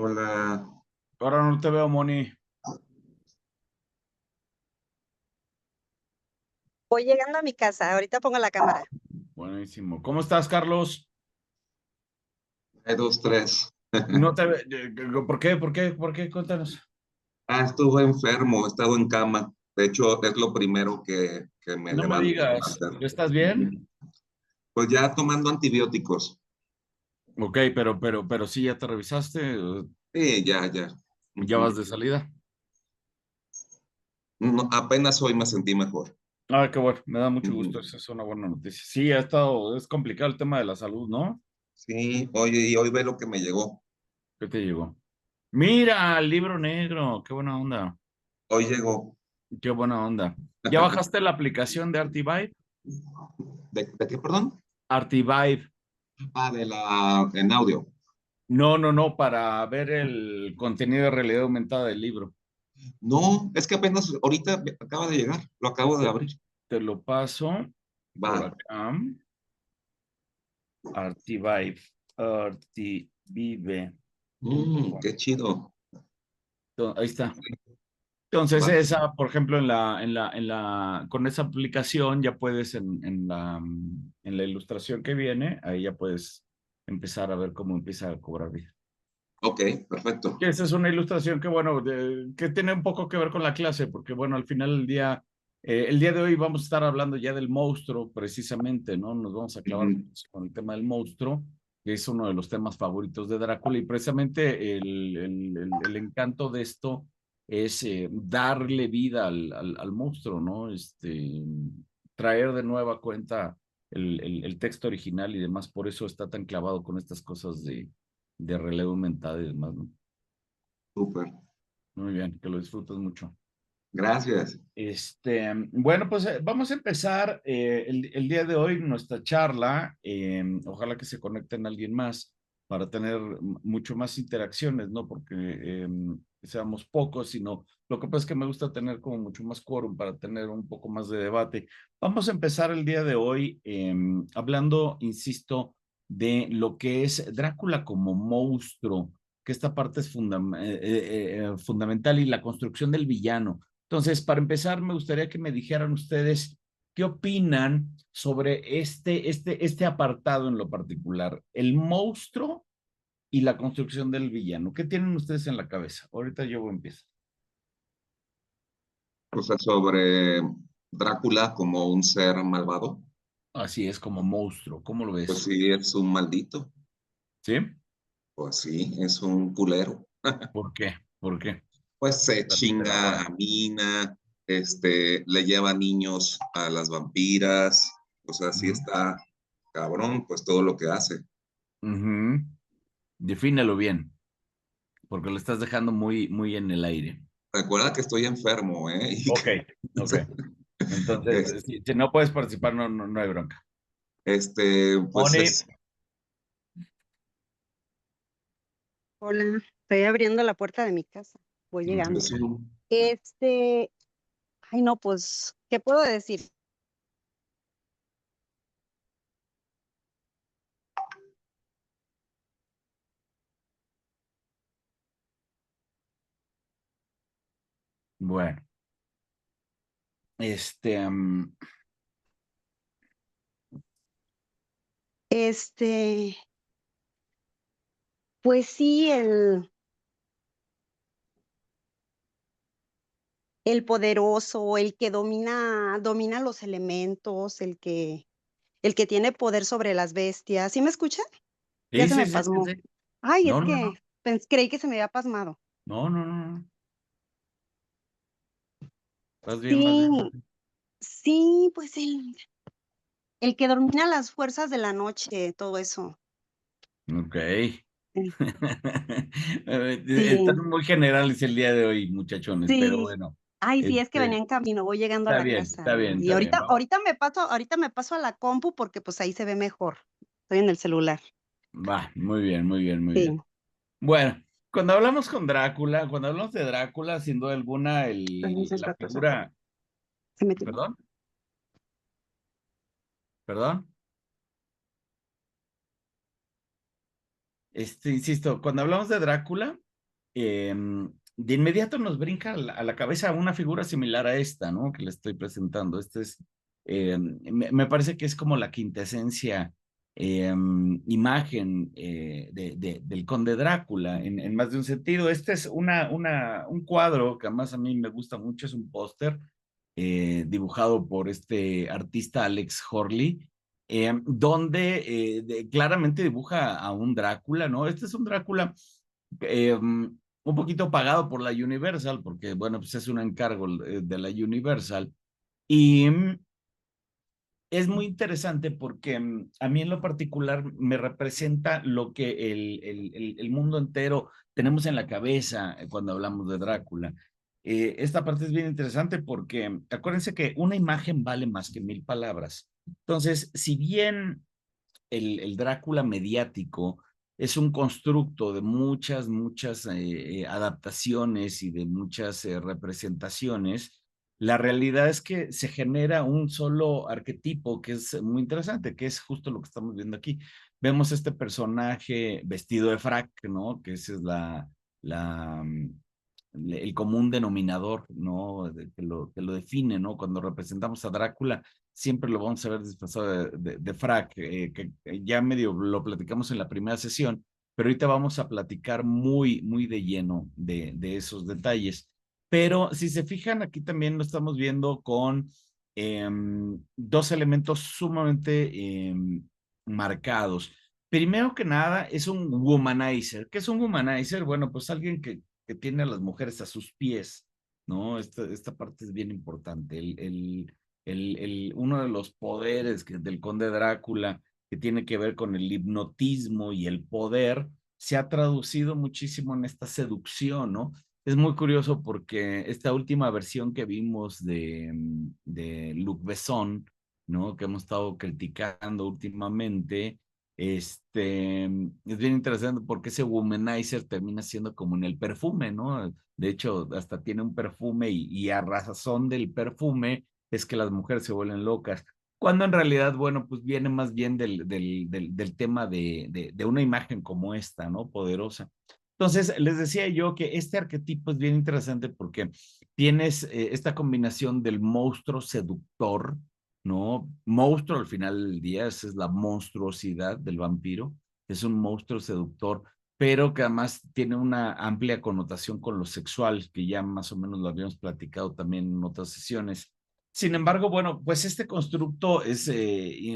Hola. Ahora no te veo, Moni. Voy llegando a mi casa, ahorita pongo la cámara. Buenísimo. ¿Cómo estás, Carlos? Hay dos, tres. No te ve- ¿Por qué? ¿Por qué? ¿Por qué? Cuéntanos. Estuve enfermo, he estado en cama. De hecho, es lo primero que me No me levanto a digas, hacer. ¿estás bien? Pues ya tomando antibióticos. Ok, pero sí, ya te revisaste, Sí, ya, ya. ya vas Ujú. de salida. No, apenas hoy me sentí mejor. Ah, qué bueno, me da mucho gusto, Ujú. esa es una buena noticia. Sí, ha estado, es complicado el tema de la salud, ¿no? Sí, oye, y hoy ve lo que me llegó. ¿Qué te llegó? Mira, el libro negro, qué buena onda, Hoy llegó. qué buena onda. ¿Ya bajaste la aplicación de Artivibe? ¿De qué, perdón? Artivibe. En audio. No, para ver el contenido de realidad aumentada del libro. No, es que apenas ahorita acaba de llegar. Lo acabo de abrir. Te lo paso por Va. acá. Artivive. Artivive. Qué chido. Ahí está. Entonces, Va. esa, por ejemplo, con esa aplicación ya puedes en la ilustración que viene, ahí ya puedes empezar a ver cómo empieza a cobrar vida. Ok, perfecto. Que esa es una ilustración que, bueno, que tiene un poco que ver con la clase, porque, bueno, al final del día, el día de hoy vamos a estar hablando ya del monstruo, precisamente, ¿no? Nos vamos a clavar Ujú. con el tema del monstruo, que es uno de los temas favoritos de Drácula, y precisamente el encanto de esto es darle vida al monstruo, ¿no? Traer de nueva cuenta el texto original y demás, por eso está tan clavado con estas cosas de relevo aumentado y demás, ¿no? Súper. Muy bien, que lo disfrutes mucho. Gracias. Bueno, pues vamos a empezar el día de hoy nuestra charla. Ojalá que se conecten alguien más para tener mucho más interacciones, ¿no? Porque seamos pocos, sino lo que pasa es que me gusta tener como mucho más quórum para tener un poco más de debate. Vamos a empezar el día de hoy hablando, insisto, de lo que es Drácula como monstruo, que esta parte es fundamental y la construcción del villano. Entonces, para empezar, me gustaría que me dijeran ustedes qué opinan sobre este apartado en lo particular, el monstruo y la construcción del villano. ¿Qué tienen ustedes en la cabeza? Ahorita yo empiezo. O sea, sobre Drácula como un ser malvado. Así es, como monstruo. ¿Cómo lo Pues ves? sí, es un maldito. ¿Sí? Pues sí, es un culero. ¿Por qué? ¿Por qué? Pues se Pero chinga ahora. a Mina, le lleva niños a las vampiras. O sea, sí Ujú, está cabrón, pues todo lo que hace. ujú. Defínelo bien, porque lo estás dejando muy en el aire. Recuerda que estoy enfermo, ¿eh? Ok, ok. Es- Entonces, si no puedes participar, no hay bronca. pues Moni, es, Hola, estoy abriendo la puerta de mi casa. Voy ujú. llegando. es un, Este, ay no, pues, ¿qué puedo decir? Bueno, este, mm, Este, pues sí, el poderoso, el que domina los elementos, el que tiene poder sobre las bestias. ¿Sí me escucha? Ya sí, se sí, me sí, sí, pasmó. sí. Ay, es No, no, que no, creí que se me había pasmado. no. Vas bien, vas bien, vas Sí, bien. sí, pues el que domina las fuerzas de la noche, todo eso. Ok. Eh, Sí, Están muy generales el día de hoy, muchachones, pero sí. bueno, Ay, sí, es que venía este, en camino, voy llegando a está la bien, casa está bien, y está bien. Vamos, ahorita me paso a la compu porque, pues, ahí se ve mejor. Estoy en el celular. va, muy bien, muy bien, muy Sí, bien. Bueno, cuando hablamos de Drácula, sin duda alguna, entonces la va a pasar. figura, Se metió. perdón, perdón, insisto, cuando hablamos de Drácula, de inmediato nos brinca a la cabeza una figura similar a esta, ¿no? Que le estoy presentando. Este es, me parece que es como la quintesencia imagen del Conde Drácula en más de un sentido. Este es un cuadro que además a mí me gusta mucho, es un póster dibujado por este artista Alex Horley, donde claramente dibuja a un Drácula, ¿no? Este es un Drácula un poquito pagado por la Universal, porque, bueno, pues es un encargo de la Universal. Y es muy interesante porque a mí en lo particular me representa lo que el mundo entero tenemos en la cabeza cuando hablamos de Drácula. Esta parte es bien interesante porque acuérdense que una imagen vale más que 1000 palabras. Entonces, si bien el Drácula mediático es un constructo de muchas adaptaciones y de muchas representaciones, la realidad es que se genera un solo arquetipo que es muy interesante, que es justo lo que estamos viendo aquí. Vemos este personaje vestido de frac, ¿no? Que esa es la, el común denominador, ¿no? Que lo define, ¿no? Cuando representamos a Drácula, siempre lo vamos a ver disfrazado de frac, que ya medio lo platicamos en la primera sesión, pero ahorita vamos a platicar muy de lleno de esos detalles. Pero si se fijan, aquí también lo estamos viendo con dos elementos sumamente marcados. Primero que nada, es un womanizer. ¿Qué es un womanizer? Bueno, pues alguien que tiene a las mujeres a sus pies, ¿no? Esta parte es bien importante. Uno de los poderes del conde Drácula, que tiene que ver con el hipnotismo y el poder, se ha traducido muchísimo en esta seducción, ¿no? Es muy curioso porque esta última versión que vimos de Luc Besson, ¿no? Que hemos estado criticando últimamente, es bien interesante porque ese womanizer termina siendo como en el perfume, ¿no? De hecho, hasta tiene un perfume y a razón del perfume es que las mujeres se vuelven locas. Cuando en realidad, bueno, pues viene más bien del tema de una imagen como esta, ¿no? Poderosa. Entonces, les decía yo que este arquetipo es bien interesante porque tienes esta combinación del monstruo seductor, ¿no? Monstruo al final del día, esa es la monstruosidad del vampiro, es un monstruo seductor, pero que además tiene una amplia connotación con lo sexual, que ya más o menos lo habíamos platicado también en otras sesiones. Sin embargo, bueno, pues este constructo es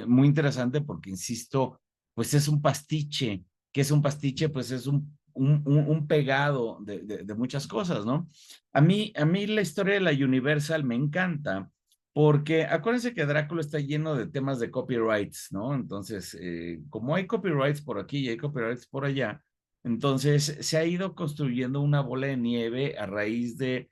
muy interesante porque, insisto, pues es un pastiche. ¿Qué es un pastiche? Pues es un pegado de muchas cosas, ¿no? A mí la historia de la Universal me encanta porque acuérdense que Drácula está lleno de temas de copyrights, ¿no? Entonces, como hay copyrights por aquí y hay copyrights por allá, entonces se ha ido construyendo una bola de nieve a raíz de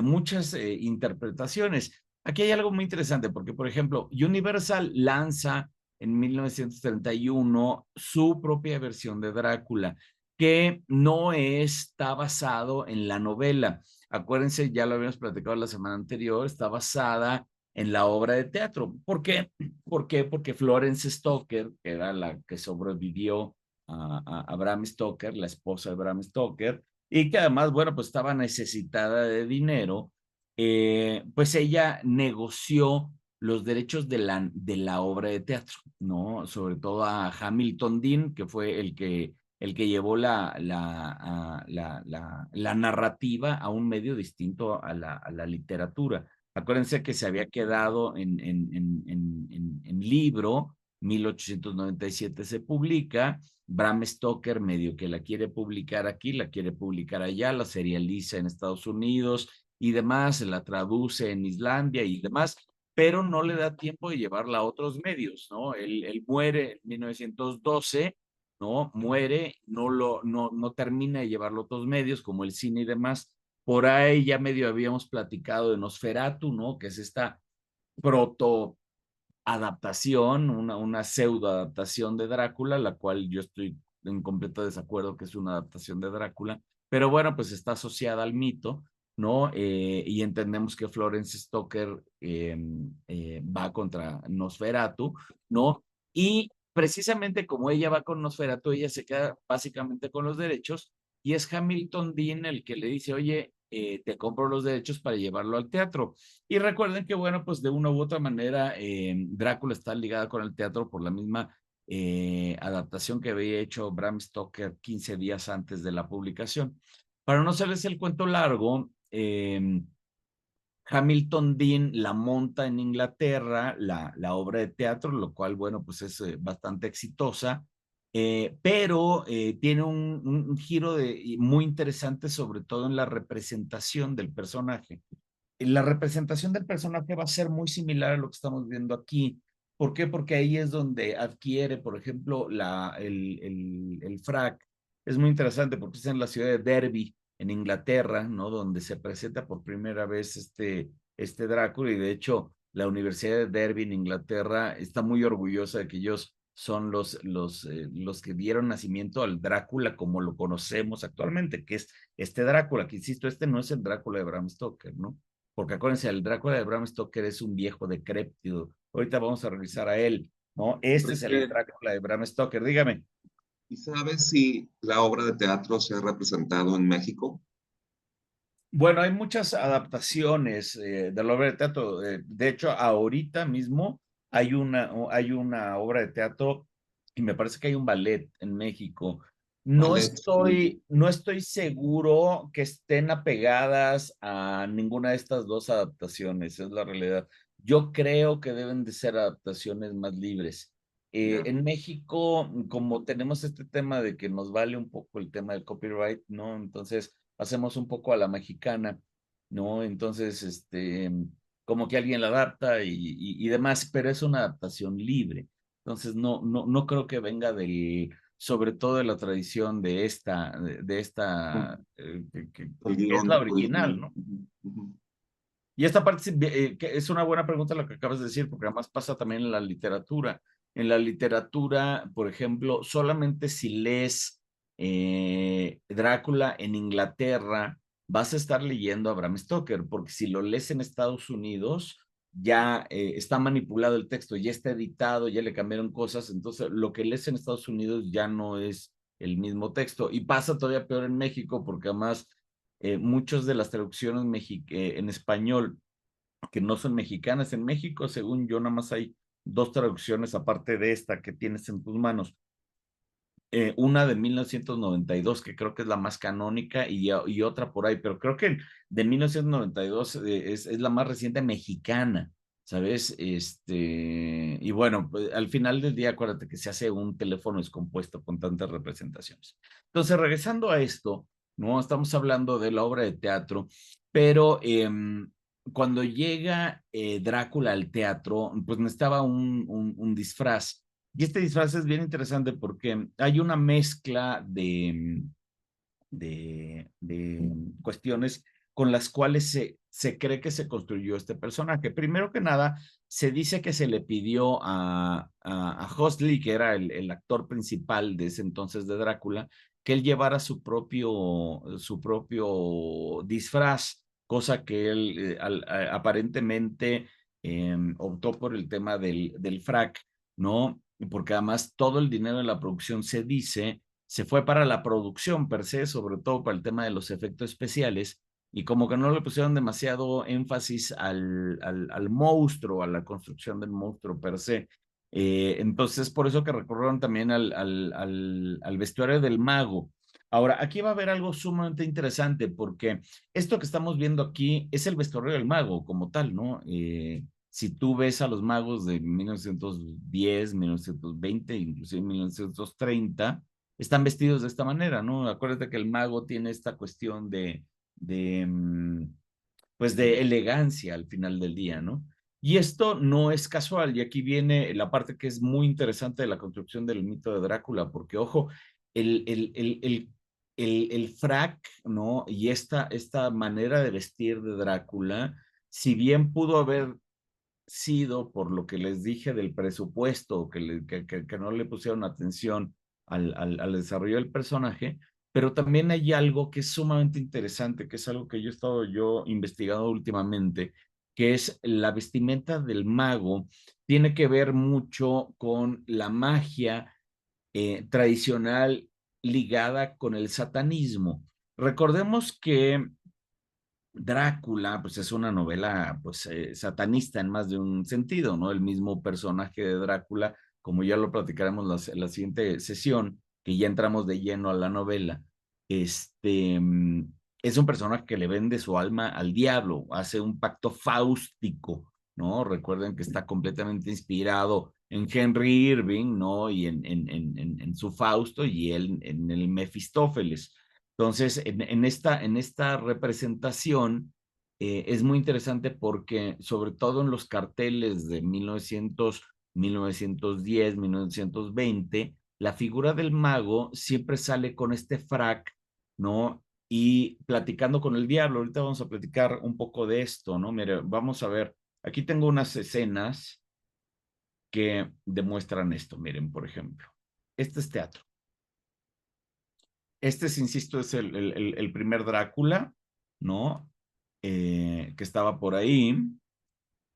muchas interpretaciones. Aquí hay algo muy interesante porque, por ejemplo, Universal lanza en 1931 su propia versión de Drácula, que no está basado en la novela. Acuérdense, ya lo habíamos platicado la semana anterior, está basada en la obra de teatro. ¿Por qué? ¿Por qué? Porque Florence Stoker, que era la que sobrevivió a Bram Stoker, la esposa de Bram Stoker, y que además, bueno, pues estaba necesitada de dinero, pues ella negoció los derechos de la obra de teatro, ¿no? Sobre todo a Hamilton Dean, que fue el que llevó la narrativa a un medio distinto a la literatura. Acuérdense que se había quedado en libro, 1897 se publica, Bram Stoker medio que la quiere publicar aquí, la quiere publicar allá, la serializa en Estados Unidos y demás, la traduce en Islandia y demás, pero no le da tiempo de llevarla a otros medios, ¿no? Él muere en 1912, ¿no? Muere, no termina de llevarlo a otros medios como el cine y demás. Por ahí ya medio habíamos platicado de Nosferatu, ¿no? Que es esta proto adaptación, una pseudo adaptación de Drácula, la cual yo estoy en completo desacuerdo que es una adaptación de Drácula, pero bueno, pues está asociada al mito, ¿no? Y entendemos que Florence Stoker va contra Nosferatu, ¿no? Y precisamente como ella va con Nosferatu, ella se queda básicamente con los derechos, y es Hamilton Dean el que le dice, oye, te compro los derechos para llevarlo al teatro. Y recuerden que, bueno, pues de una u otra manera, Drácula está ligada con el teatro por la misma adaptación que había hecho Bram Stoker 15 días antes de la publicación. Para no hacerles el cuento largo, Hamilton Dean la monta en Inglaterra, la obra de teatro, lo cual, bueno, pues es bastante exitosa, pero tiene un giro muy interesante, sobre todo en la representación del personaje. La representación del personaje va a ser muy similar a lo que estamos viendo aquí. ¿Por qué? Porque ahí es donde adquiere, por ejemplo, el frac. Es muy interesante porque es en la ciudad de Derby, en Inglaterra, ¿no? Donde se presenta por primera vez este Drácula, y de hecho la Universidad de Derby en Inglaterra está muy orgullosa de que ellos son los que dieron nacimiento al Drácula como lo conocemos actualmente, que es este Drácula, que insisto, este no es el Drácula de Bram Stoker, ¿no? Porque acuérdense, el Drácula de Bram Stoker es un viejo decrépito. Ahorita vamos a revisar a él, ¿no? Este es el Enrique, Drácula de Bram Stoker. Dígame. ¿y sabes si la obra de teatro se ha representado en México? Bueno, hay muchas adaptaciones de la obra de teatro. De hecho, ahorita mismo hay una obra de teatro y me parece que hay un ballet en México. Ballet. No estoy seguro que estén apegadas a ninguna de estas dos adaptaciones, es la realidad. Yo creo que deben de ser adaptaciones más libres. Ya. En México, como tenemos este tema de que nos vale un poco el tema del copyright, ¿no? Entonces hacemos un poco a la mexicana, ¿no? Entonces, como que alguien la adapta y demás, pero es una adaptación libre. Entonces, no creo que venga sobre todo de la tradición de esta, El que es la guión original, original. ¿no? Ujú, ujú. Y esta parte que es una buena pregunta lo que acabas de decir, porque además pasa también en la literatura. En la literatura, por ejemplo, solamente si lees Drácula en Inglaterra, vas a estar leyendo a Bram Stoker, porque si lo lees en Estados Unidos, ya está manipulado el texto, ya está editado, ya le cambiaron cosas, entonces lo que lees en Estados Unidos ya no es el mismo texto. Y pasa todavía peor en México, porque además muchas de las traducciones en español que no son mexicanas. En México, según yo, nada más hay dos traducciones aparte de esta que tienes en tus manos. Una de 1992, que creo que es la más canónica, y otra por ahí, pero creo que de 1992 es la más reciente mexicana, ¿sabes? Y bueno, pues, al final del día, acuérdate que se hace un teléfono descompuesto con tantas representaciones. Entonces, regresando a esto, ¿no? Estamos hablando de la obra de teatro, pero cuando llega Drácula al teatro, pues necesitaba un disfraz. Y este disfraz es bien interesante porque hay una mezcla de cuestiones con las cuales se cree que se construyó este personaje. Primero que nada, se dice que se le pidió a Hosley, que era el actor principal de ese entonces de Drácula, que él llevara su propio disfraz, cosa que él aparentemente optó por el tema del frac, ¿no? Porque además todo el dinero de la producción se fue para la producción per se, sobre todo para el tema de los efectos especiales, y como que no le pusieron demasiado énfasis al monstruo, a la construcción del monstruo per se. Entonces, por eso que recurrieron también al vestuario del mago. Ahora, aquí va a haber algo sumamente interesante, porque esto que estamos viendo aquí es el vestuario del mago como tal, ¿no? Si tú ves a los magos de 1910, 1920, inclusive 1930, están vestidos de esta manera, ¿no? Acuérdate que el mago tiene esta cuestión de pues de elegancia al final del día, ¿no? Y esto no es casual, y aquí viene la parte que es muy interesante de la construcción del mito de Drácula, porque ojo, el, el, el, el, el frac, ¿no? Y esta manera de vestir de Drácula, si bien pudo haber sido por lo que les dije del presupuesto, que no le pusieron atención al desarrollo del personaje, pero también hay algo que es sumamente interesante, que es algo que yo he estado investigando últimamente, que es la vestimenta del mago, tiene que ver mucho con la magia tradicional ligada con el satanismo. Recordemos que Drácula, pues es una novela, pues satanista en más de un sentido, ¿no? El mismo personaje de Drácula, como ya lo platicaremos la siguiente sesión, que ya entramos de lleno a la novela, es un personaje que le vende su alma al diablo, hace un pacto fáustico, ¿no? Recuerden que está completamente inspirado en Henry Irving, ¿no? Y en su Fausto y él en el Mefistófeles. Entonces, en esta representación es muy interesante porque, sobre todo en los carteles de 1900, 1910, 1920, la figura del mago siempre sale con este frac, ¿no? Y platicando con el diablo. Ahorita vamos a platicar un poco de esto, ¿no? Mire, vamos a ver, aquí tengo unas escenas que demuestran esto. Miren, por ejemplo, este es teatro. Este, insisto, es el primer Drácula, ¿no? Que estaba por ahí.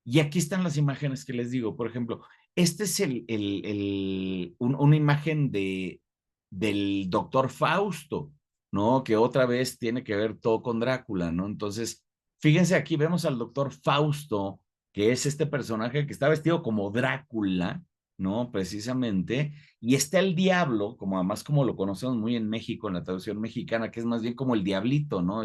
Y aquí están las imágenes que les digo. Por ejemplo, este es una imagen del doctor Fausto, ¿no? Que otra vez tiene que ver todo con Drácula, ¿no? Entonces, fíjense, aquí vemos al doctor Fausto, que es este personaje que está vestido como Drácula, ¿no? Precisamente. Y está el diablo, como además como lo conocemos muy en México, en la traducción mexicana, que es más bien como el diablito, ¿no?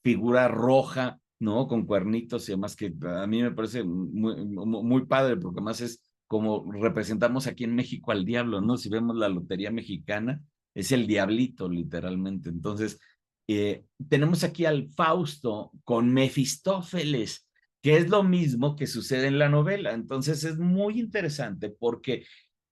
Figura roja, ¿no? Con cuernitos y demás, que a mí me parece muy padre, porque además es como representamos aquí en México al diablo, ¿no? Si vemos la lotería mexicana, es el diablito, literalmente. Entonces, tenemos aquí al Fausto con Mefistófeles, que es lo mismo que sucede en la novela. Entonces, es muy interesante porque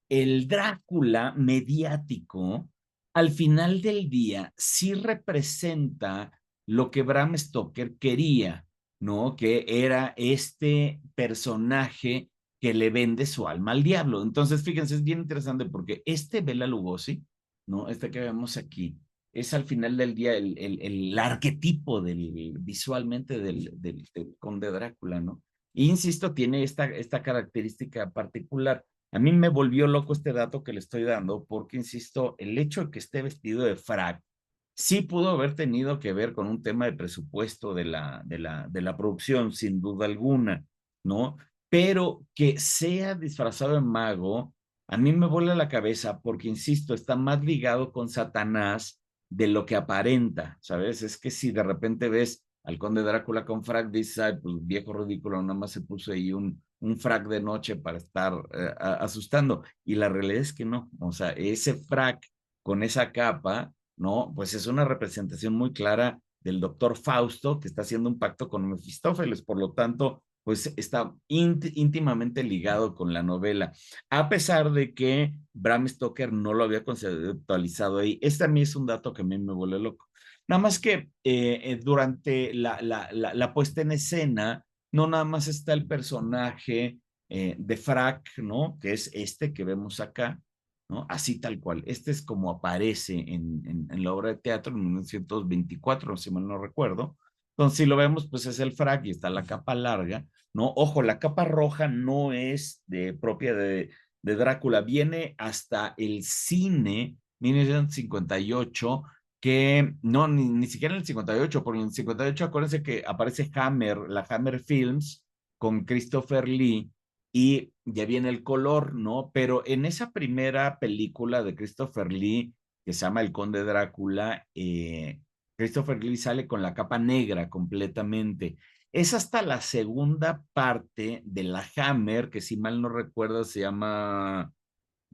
el Drácula mediático, al final del día, sí representa lo que Bram Stoker quería, ¿no? Que era este personaje que le vende su alma al diablo. Entonces, fíjense, es bien interesante porque este Bela Lugosi, ¿no? Este que vemos aquí, es al final del día el arquetipo visualmente del conde Drácula, ¿no? E insisto, tiene esta característica particular. A mí me volvió loco este dato que le estoy dando porque, insisto, el hecho de que esté vestido de frac sí pudo haber tenido que ver con un tema de presupuesto de la producción, sin duda alguna, ¿no? Pero que sea disfrazado de mago, a mí me vuela la cabeza porque, insisto, está más ligado con Satanás de lo que aparenta, ¿sabes? Es que si de repente ves al conde Drácula con frac, dices, ay, pues viejo ridículo, nada más se puso ahí un frac de noche para estar asustando. Y la realidad es que no, o sea, ese frac con esa capa, ¿no? Pues es una representación muy clara del doctor Fausto que está haciendo un pacto con Mefistófeles, por lo tanto, pues está íntimamente ligado con la novela, a pesar de que Bram Stoker no lo había conceptualizado ahí. Este a mí es un dato que a mí me vuelve loco. Nada más que durante la puesta en escena, no nada más está el personaje de Frac, ¿no? Que es este que vemos acá, ¿no? Así tal cual. Este es como aparece en la obra de teatro en 1924, si mal no recuerdo. Entonces, si lo vemos, pues es el Frac y está la capa larga, ¿no? Ojo, la capa roja no es propia de Drácula, viene hasta el cine 1958, que no, ni siquiera en el 58, porque en el 58 acuérdense que aparece Hammer, la Hammer Films, con Christopher Lee, y ya viene el color, ¿no? Pero en esa primera película de Christopher Lee, que se llama El Conde Drácula, Christopher Lee sale con la capa negra completamente. Es hasta la segunda parte de la Hammer, que si mal no recuerdo se llama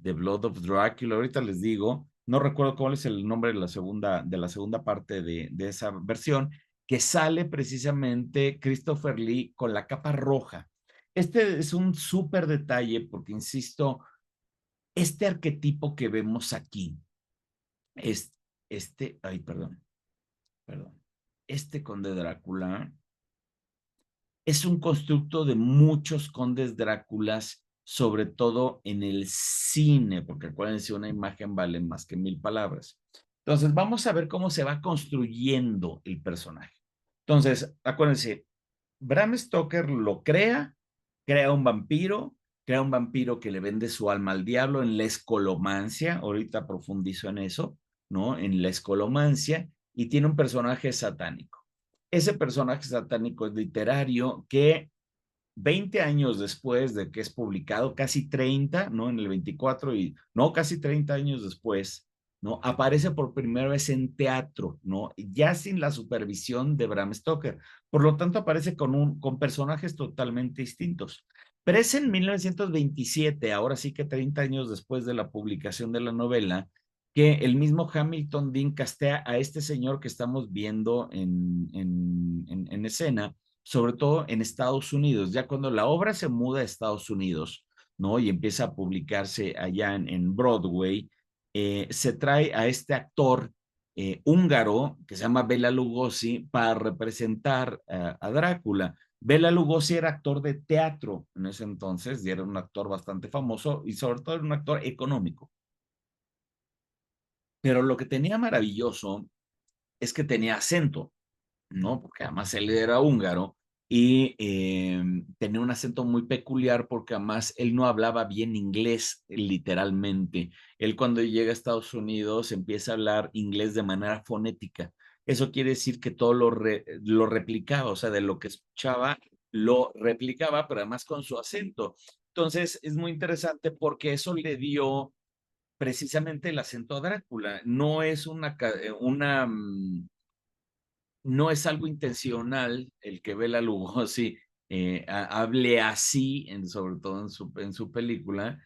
The Blood of Dracula, ahorita les digo, no recuerdo cuál es el nombre de la segunda parte de esa versión, que sale precisamente Christopher Lee con la capa roja. Este es un súper detalle porque, insisto, este arquetipo que vemos aquí, es ay, perdón, este conde Drácula es un constructo de muchos condes Dráculas, sobre todo en el cine, porque acuérdense, una imagen vale más que 1000 palabras. Entonces, vamos a ver cómo se va construyendo el personaje. Entonces, acuérdense, Bram Stoker lo crea un vampiro que le vende su alma al diablo en la escolomancia, ahorita profundizo en eso, ¿no? En la escolomancia y tiene un personaje satánico. Ese personaje satánico es literario que 20 años después de que es publicado, casi 30, ¿no? En el 24 y, no, casi 30 años después, ¿no? Aparece por primera vez en teatro, ¿no? Ya sin la supervisión de Bram Stoker. Por lo tanto, aparece con personajes totalmente distintos. Pero es en 1927, ahora sí que 30 años después de la publicación de la novela, que el mismo Hamilton Dean castea a este señor que estamos viendo en escena, sobre todo en Estados Unidos. Ya cuando la obra se muda a Estados Unidos, ¿no? Y empieza a publicarse allá en Broadway, se trae a este actor húngaro que se llama Bela Lugosi para representar a Drácula. Bela Lugosi era actor de teatro en ese entonces y era un actor bastante famoso y sobre todo era un actor económico. Pero lo que tenía maravilloso es que tenía acento, ¿no? Porque además él era húngaro y tenía un acento muy peculiar porque además él no hablaba bien inglés literalmente. Él cuando llega a Estados Unidos empieza a hablar inglés de manera fonética. Eso quiere decir que todo lo replicaba, o sea, de lo que escuchaba, lo replicaba, pero además con su acento. Entonces es muy interesante porque eso le dio precisamente el acento a Drácula. No es no es algo intencional el que Bela Lugosi hable así, sobre todo en su película,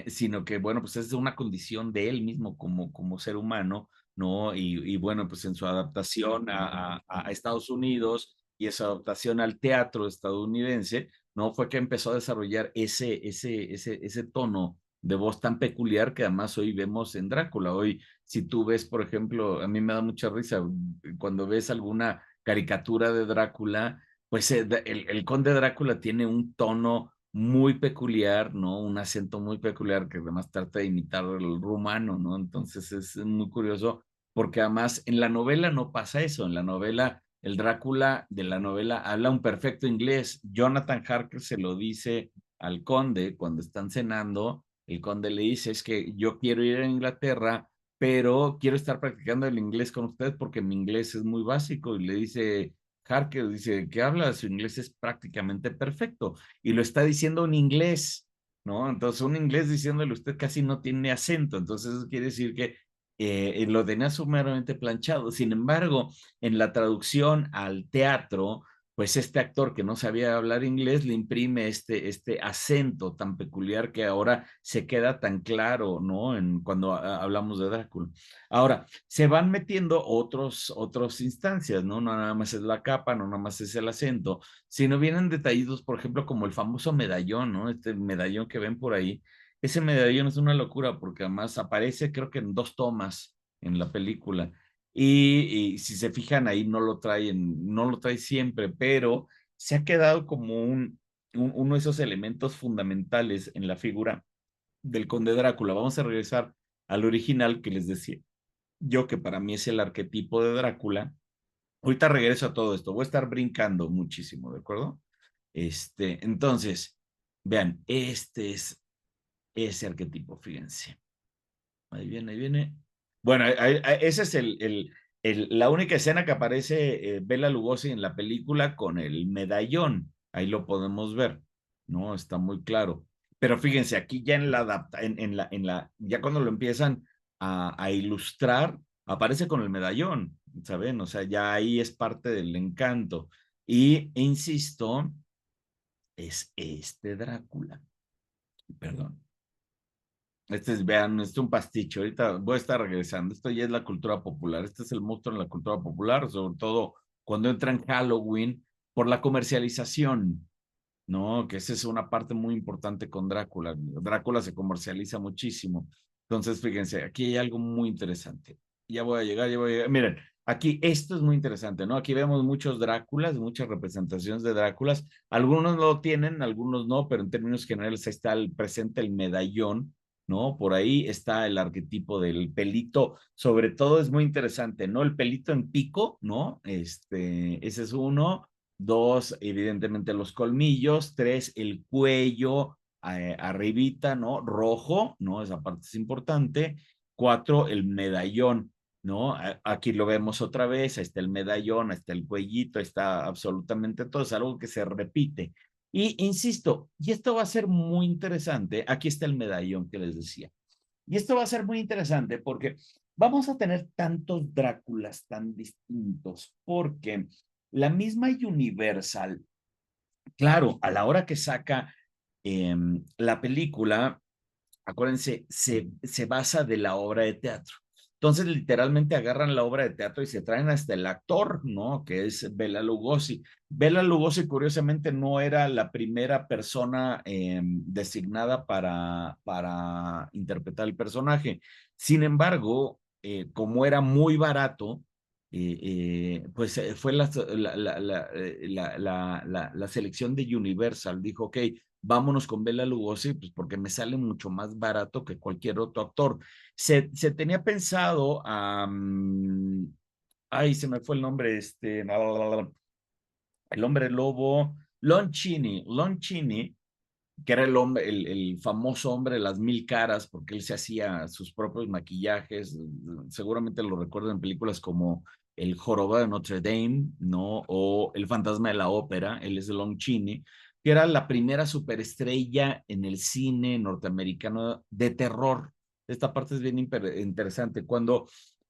sino que, bueno, pues es una condición de él mismo como ser humano, ¿no? Y bueno, pues en su adaptación a Estados Unidos y esa adaptación al teatro estadounidense, ¿no? Fue que empezó a desarrollar ese tono de voz tan peculiar que además hoy vemos en Drácula. Hoy, si tú ves, por ejemplo, a mí me da mucha risa cuando ves alguna caricatura de Drácula, pues el conde Drácula tiene un tono muy peculiar, ¿no? Un acento muy peculiar que además trata de imitar el rumano, ¿no? Entonces es muy curioso porque además en la novela no pasa eso, en la novela el Drácula de la novela habla un perfecto inglés. Jonathan Harker se lo dice al conde cuando están cenando, el conde le dice, es que yo quiero ir a Inglaterra, pero quiero estar practicando el inglés con usted porque mi inglés es muy básico. Y le dice Harker, dice, ¿qué habla? Su inglés es prácticamente perfecto. Y lo está diciendo en inglés, ¿no? Entonces, un inglés diciéndole usted casi no tiene acento. Entonces, eso quiere decir que lo tenía sumamente planchado. Sin embargo, en la traducción al teatro, pues este actor que no sabía hablar inglés le imprime este acento tan peculiar que ahora se queda tan claro, ¿no? Cuando hablamos de Drácula. Ahora, se van metiendo otras instancias, ¿no? No nada más es la capa, no nada más es el acento, sino vienen detallitos, por ejemplo, como el famoso medallón, ¿no? Este medallón que ven por ahí. Ese medallón es una locura porque además aparece creo que en 2 tomas en la película. Y si se fijan ahí no lo trae siempre, pero se ha quedado como uno de esos elementos fundamentales en la figura del Conde Drácula. Vamos a regresar al original que les decía yo, que para mí es el arquetipo de Drácula. Ahorita regreso a todo esto, voy a estar brincando muchísimo, ¿de acuerdo? Entonces, vean, este es ese arquetipo, fíjense. Ahí viene, ahí viene. Bueno, esa es la única escena que aparece Bela Lugosi en la película con el medallón. Ahí lo podemos ver, ¿no? Está muy claro. Pero fíjense, aquí ya ya cuando lo empiezan a ilustrar, aparece con el medallón, ¿saben? O sea, ya ahí es parte del encanto. Insisto, es este Drácula. Perdón. Vean, este es un pasticho. Ahorita voy a estar regresando. Esto ya es la cultura popular. Este es el monstruo en la cultura popular, sobre todo cuando entra en Halloween por la comercialización, ¿no? Que esa es una parte muy importante con Drácula. Drácula se comercializa muchísimo. Entonces, fíjense, aquí hay algo muy interesante. Ya voy a llegar, ya voy a llegar. Miren, aquí esto es muy interesante, ¿no? Aquí vemos muchos Dráculas, muchas representaciones de Dráculas. Algunos lo tienen, algunos no, pero en términos generales ahí está presente el medallón, ¿no? Por ahí está el arquetipo del pelito, sobre todo es muy interesante, ¿no? El pelito en pico, ¿no? Ese es uno. 2, evidentemente los colmillos. 3, el cuello arribita, ¿no? Rojo, ¿no? Esa parte es importante. 4, el medallón, ¿no? Aquí lo vemos otra vez, ahí está el medallón, ahí está el cuellito, ahí está absolutamente todo, es algo que se repite. Y insisto, y esto va a ser muy interesante, aquí está el medallón que les decía. Y esto va a ser muy interesante porque vamos a tener tantos Dráculas tan distintos, porque la misma Universal, claro, a la hora que saca la película, acuérdense, se basa de la obra de teatro. Entonces, literalmente agarran la obra de teatro y se traen hasta el actor, ¿no? Que es Bela Lugosi. Bela Lugosi, curiosamente, no era la primera persona designada para interpretar el personaje. Sin embargo, como era muy barato, pues fue la selección de Universal. Dijo, ok, vámonos con Bela Lugosi, pues porque me sale mucho más barato que cualquier otro actor. Se tenía pensado, ay, se me fue el nombre, el hombre lobo, Lon Chaney, que era el hombre, el famoso hombre de las 1000 caras, porque él se hacía sus propios maquillajes, seguramente lo recuerdan en películas como El Jorobado de Notre Dame, ¿no? O El Fantasma de la Ópera, él es Lon Chaney, que era la primera superestrella en el cine norteamericano de terror. Esta parte es bien interesante. Cuando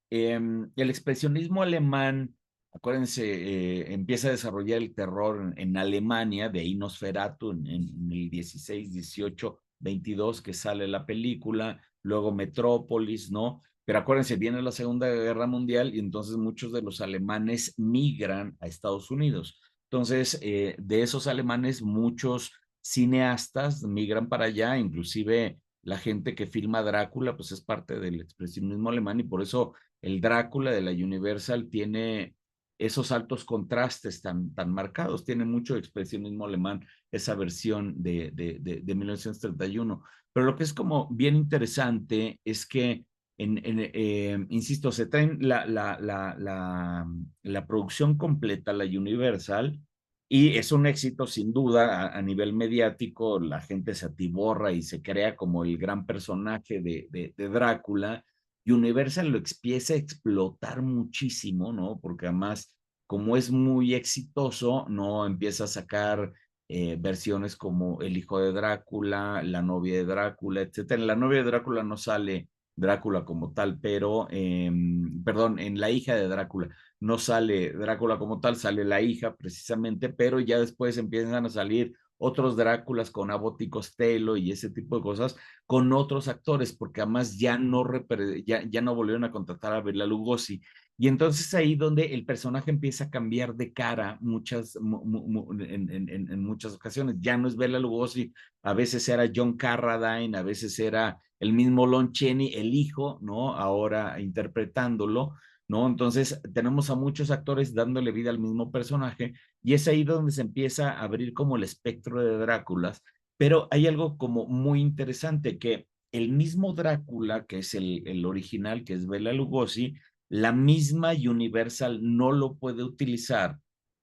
el expresionismo alemán, acuérdense, empieza a desarrollar el terror en Alemania, de ahí Nosferatu en el 16, 18, 22 que sale la película, luego Metrópolis, ¿no? Pero acuérdense, viene la Segunda Guerra Mundial y entonces muchos de los alemanes migran a Estados Unidos. Entonces, de esos alemanes, muchos cineastas migran para allá, inclusive la gente que filma Drácula, pues es parte del expresionismo alemán y por eso el Drácula de la Universal tiene esos altos contrastes tan marcados, tiene mucho expresionismo alemán esa versión de 1931. Pero lo que es como bien interesante es que, insisto, se traen la producción completa, la Universal, y es un éxito sin duda a nivel mediático, la gente se atiborra y se crea como el gran personaje de Drácula. Universal lo empieza a explotar muchísimo, ¿no? Porque además, como es muy exitoso, ¿no? Empieza a sacar versiones como El hijo de Drácula, La novia de Drácula, etcétera. En La novia de Drácula no sale Drácula como tal, pero, perdón, en La hija de Drácula no sale Drácula como tal, sale la hija precisamente, pero ya después empiezan a salir otros Dráculas con Abbott y Costello y ese tipo de cosas con otros actores, porque además ya no volvieron a contratar a Bela Lugosi. Y entonces ahí donde el personaje empieza a cambiar de cara en muchas ocasiones. Ya no es Bela Lugosi, a veces era John Carradine, a veces era el mismo Lon Chaney, el hijo, ¿no? Ahora interpretándolo, ¿no? Entonces tenemos a muchos actores dándole vida al mismo personaje y es ahí donde se empieza a abrir como el espectro de Dráculas, pero hay algo como muy interesante que el mismo Drácula, que es el original, que es Bela Lugosi, la misma Universal no lo puede utilizar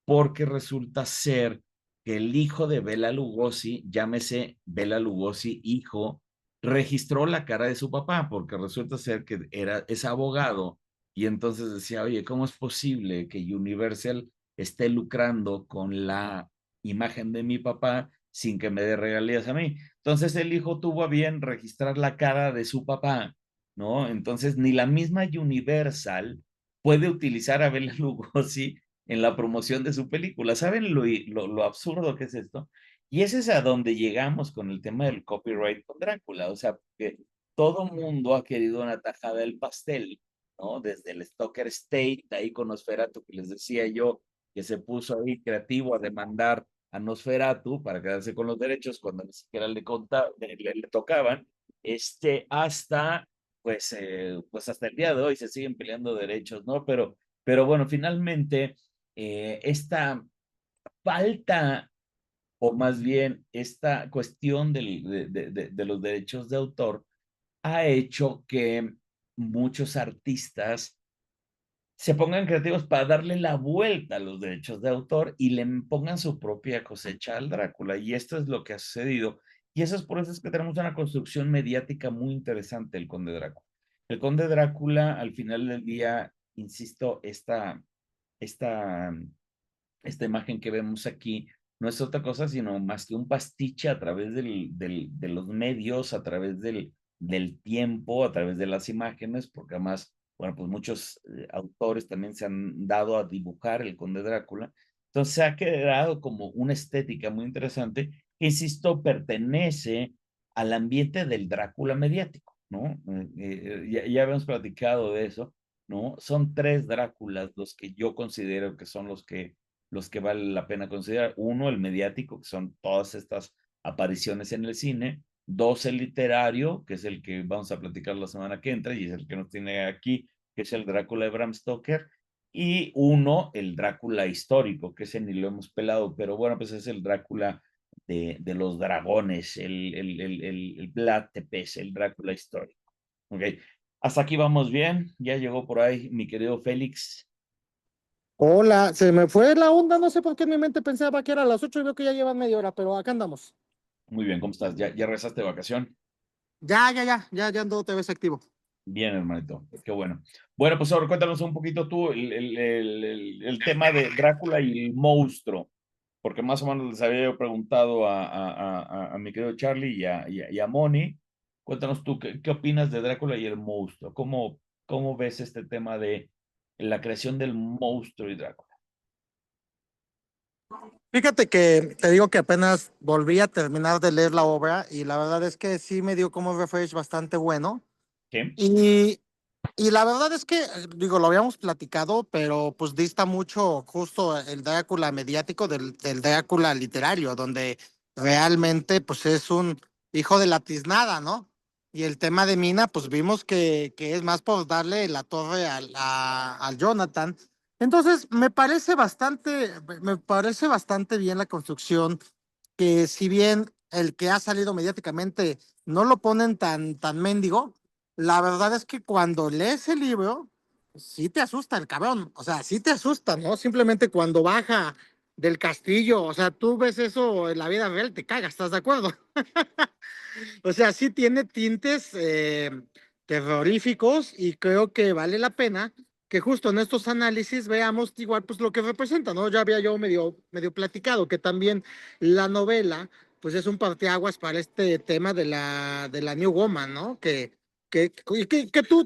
porque resulta ser que el hijo de Bela Lugosi, llámese Bela Lugosi hijo, registró la cara de su papá porque resulta ser que es abogado y entonces decía, oye, ¿cómo es posible que Universal esté lucrando con la imagen de mi papá sin que me dé regalías a mí? Entonces el hijo tuvo a bien registrar la cara de su papá, ¿no? Entonces ni la misma Universal puede utilizar a Bela Lugosi en la promoción de su película. ¿Saben lo absurdo que es esto? Y ese es a donde llegamos con el tema del copyright con Drácula. O sea, que todo mundo ha querido una tajada del pastel, ¿no? Desde el Stoker State, ahí con Nosferatu, que les decía yo, que se puso ahí creativo a demandar a Nosferatu para quedarse con los derechos cuando ni siquiera le tocaban, hasta, pues hasta el día de hoy se siguen peleando derechos, ¿no? Pero bueno, finalmente, esta falta, o más bien esta cuestión de los derechos de autor, ha hecho que muchos artistas se pongan creativos para darle la vuelta a los derechos de autor y le pongan su propia cosecha al Drácula. Y esto es lo que ha sucedido. Y eso es por eso es que tenemos una construcción mediática muy interesante del Conde Drácula. El Conde Drácula, al final del día, insisto, esta, esta imagen que vemos aquí no es otra cosa sino más que un pastiche a través de los medios, a través del tiempo, a través de las imágenes, porque además, bueno, pues muchos autores también se han dado a dibujar el Conde Drácula. Entonces se ha creado como una estética muy interesante que, insisto, pertenece al ambiente del Drácula mediático, ¿no? Ya habíamos platicado de eso, ¿no? Son tres Dráculas los que yo considero que son los que vale la pena considerar. Uno, el mediático, que son todas estas apariciones en el cine. Dos, el literario, que es el que vamos a platicar la semana que entra y es el que nos tiene aquí, que es el Drácula de Bram Stoker. Y uno, el Drácula histórico, que ese ni lo hemos pelado, pero bueno, pues es el Drácula de los dragones, el Vlad Tepes, el Drácula histórico. Ok, hasta aquí vamos bien. Ya llegó por ahí mi querido Félix. Hola, se me fue la onda, no sé por qué en mi mente pensaba que era a las 8 y veo que ya llevan media hora, pero acá andamos. Muy bien, ¿cómo estás? ¿Ya regresaste de vacación? Ya ando otra vez activo. Bien, hermanito, qué bueno. Bueno, pues ahora cuéntanos un poquito tú el tema de Drácula y el monstruo, porque más o menos les había yo preguntado a mi querido Charlie y a Moni. Cuéntanos tú, ¿qué opinas de Drácula y el monstruo? ¿Cómo ves este tema de la creación del monstruo y Drácula? Fíjate que te digo que apenas volví a terminar de leer la obra y la verdad es que sí me dio como un refresh bastante bueno. ¿Sí? Y, y la verdad es que, digo, lo habíamos platicado, pero pues dista mucho justo el Drácula mediático del Drácula literario, donde realmente pues es un hijo de la tiznada, ¿no? Y el tema de Mina, pues vimos que es más por darle la torre al Jonathan. Entonces, me parece bastante bien la construcción, que si bien el que ha salido mediáticamente no lo ponen tan mendigo, la verdad es que cuando lees el libro, sí te asusta el cabrón, o sea, sí te asusta, ¿no? Simplemente cuando baja del castillo, o sea, tú ves eso en la vida real, te cagas, ¿estás de acuerdo? O sea, sí tiene tintes terroríficos y creo que vale la pena que justo en estos análisis veamos igual pues lo que representa, ¿no? Ya había yo medio platicado que también la novela pues es un parteaguas para este tema de la New Woman, ¿no? Que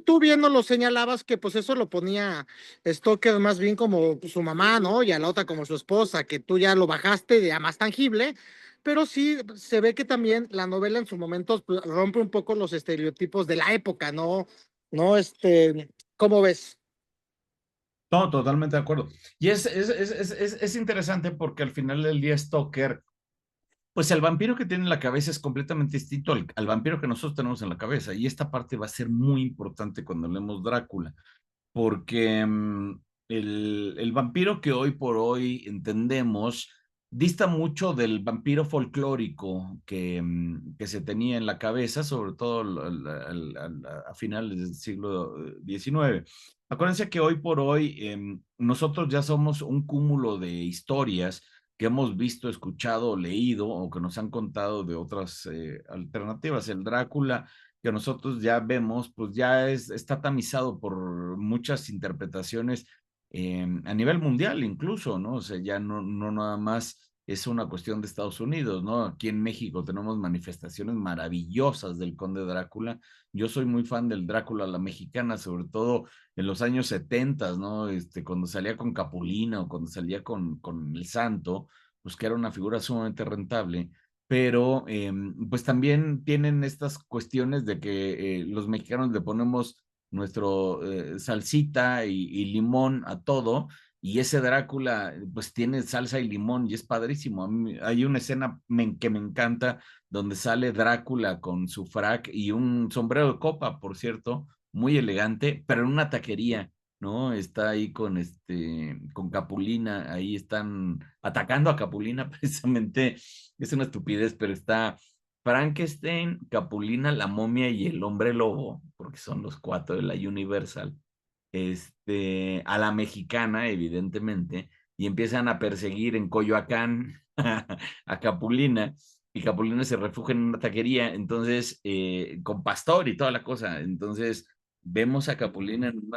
tú bien no lo señalabas que pues eso lo ponía Stoker más bien como su mamá, ¿no? Y a la otra como su esposa, que tú ya lo bajaste de a más tangible, pero sí se ve que también la novela en su momento pues, rompe un poco los estereotipos de la época, ¿no? No, ¿cómo ves? No, totalmente de acuerdo. Y es interesante porque al final del día Stoker, pues el vampiro que tiene en la cabeza es completamente distinto al vampiro que nosotros tenemos en la cabeza. Y esta parte va a ser muy importante cuando leemos Drácula, porque el vampiro que hoy por hoy entendemos dista mucho del vampiro folclórico que se tenía en la cabeza, sobre todo a finales del siglo XIX. Acuérdense que hoy por hoy nosotros ya somos un cúmulo de historias que hemos visto, escuchado, leído o que nos han contado de otras alternativas. El Drácula que nosotros ya vemos, pues ya está tamizado por muchas interpretaciones a nivel mundial incluso, ¿no? O sea, ya no nada más es una cuestión de Estados Unidos, ¿no? Aquí en México tenemos manifestaciones maravillosas del Conde Drácula. Yo soy muy fan del Drácula a la mexicana, sobre todo en los años 70, ¿no? Cuando salía con Capulina o cuando salía con El Santo, pues que era una figura sumamente rentable, pero pues también tienen estas cuestiones de que los mexicanos le ponemos nuestro salsita y limón a todo, y ese Drácula pues tiene salsa y limón y es padrísimo. Hay una escena que me encanta donde sale Drácula con su frac y un sombrero de copa, por cierto, muy elegante, pero en una taquería. ¿No? Está ahí con Capulina, ahí están atacando a Capulina precisamente, es una estupidez, pero está Frankenstein, Capulina, la momia y el hombre lobo, porque son los cuatro de la Universal, a la mexicana, evidentemente, y empiezan a perseguir en Coyoacán a Capulina, y Capulina se refugia en una taquería, entonces, con pastor y toda la cosa, entonces vemos a Capulina en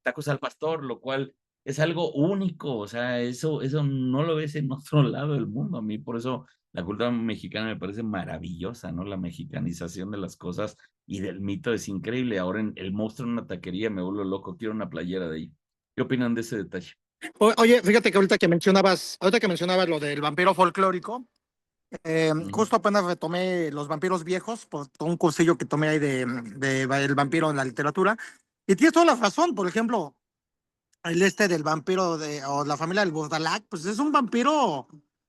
tacos al pastor, lo cual es algo único, o sea, eso no lo ves en otro lado del mundo. A mí por eso la cultura mexicana me parece maravillosa, ¿no? La mexicanización de las cosas y del mito es increíble. Ahora en El monstruo en una taquería me vuelvo loco, quiero una playera de ahí. ¿Qué opinan de ese detalle? Oye, fíjate que ahorita que mencionabas lo del vampiro folclórico, justo apenas retomé los vampiros viejos por un cursillo que tomé ahí de el vampiro en la literatura. Y tienes toda la razón, por ejemplo, el del vampiro o la familia del Burdalac, pues es un vampiro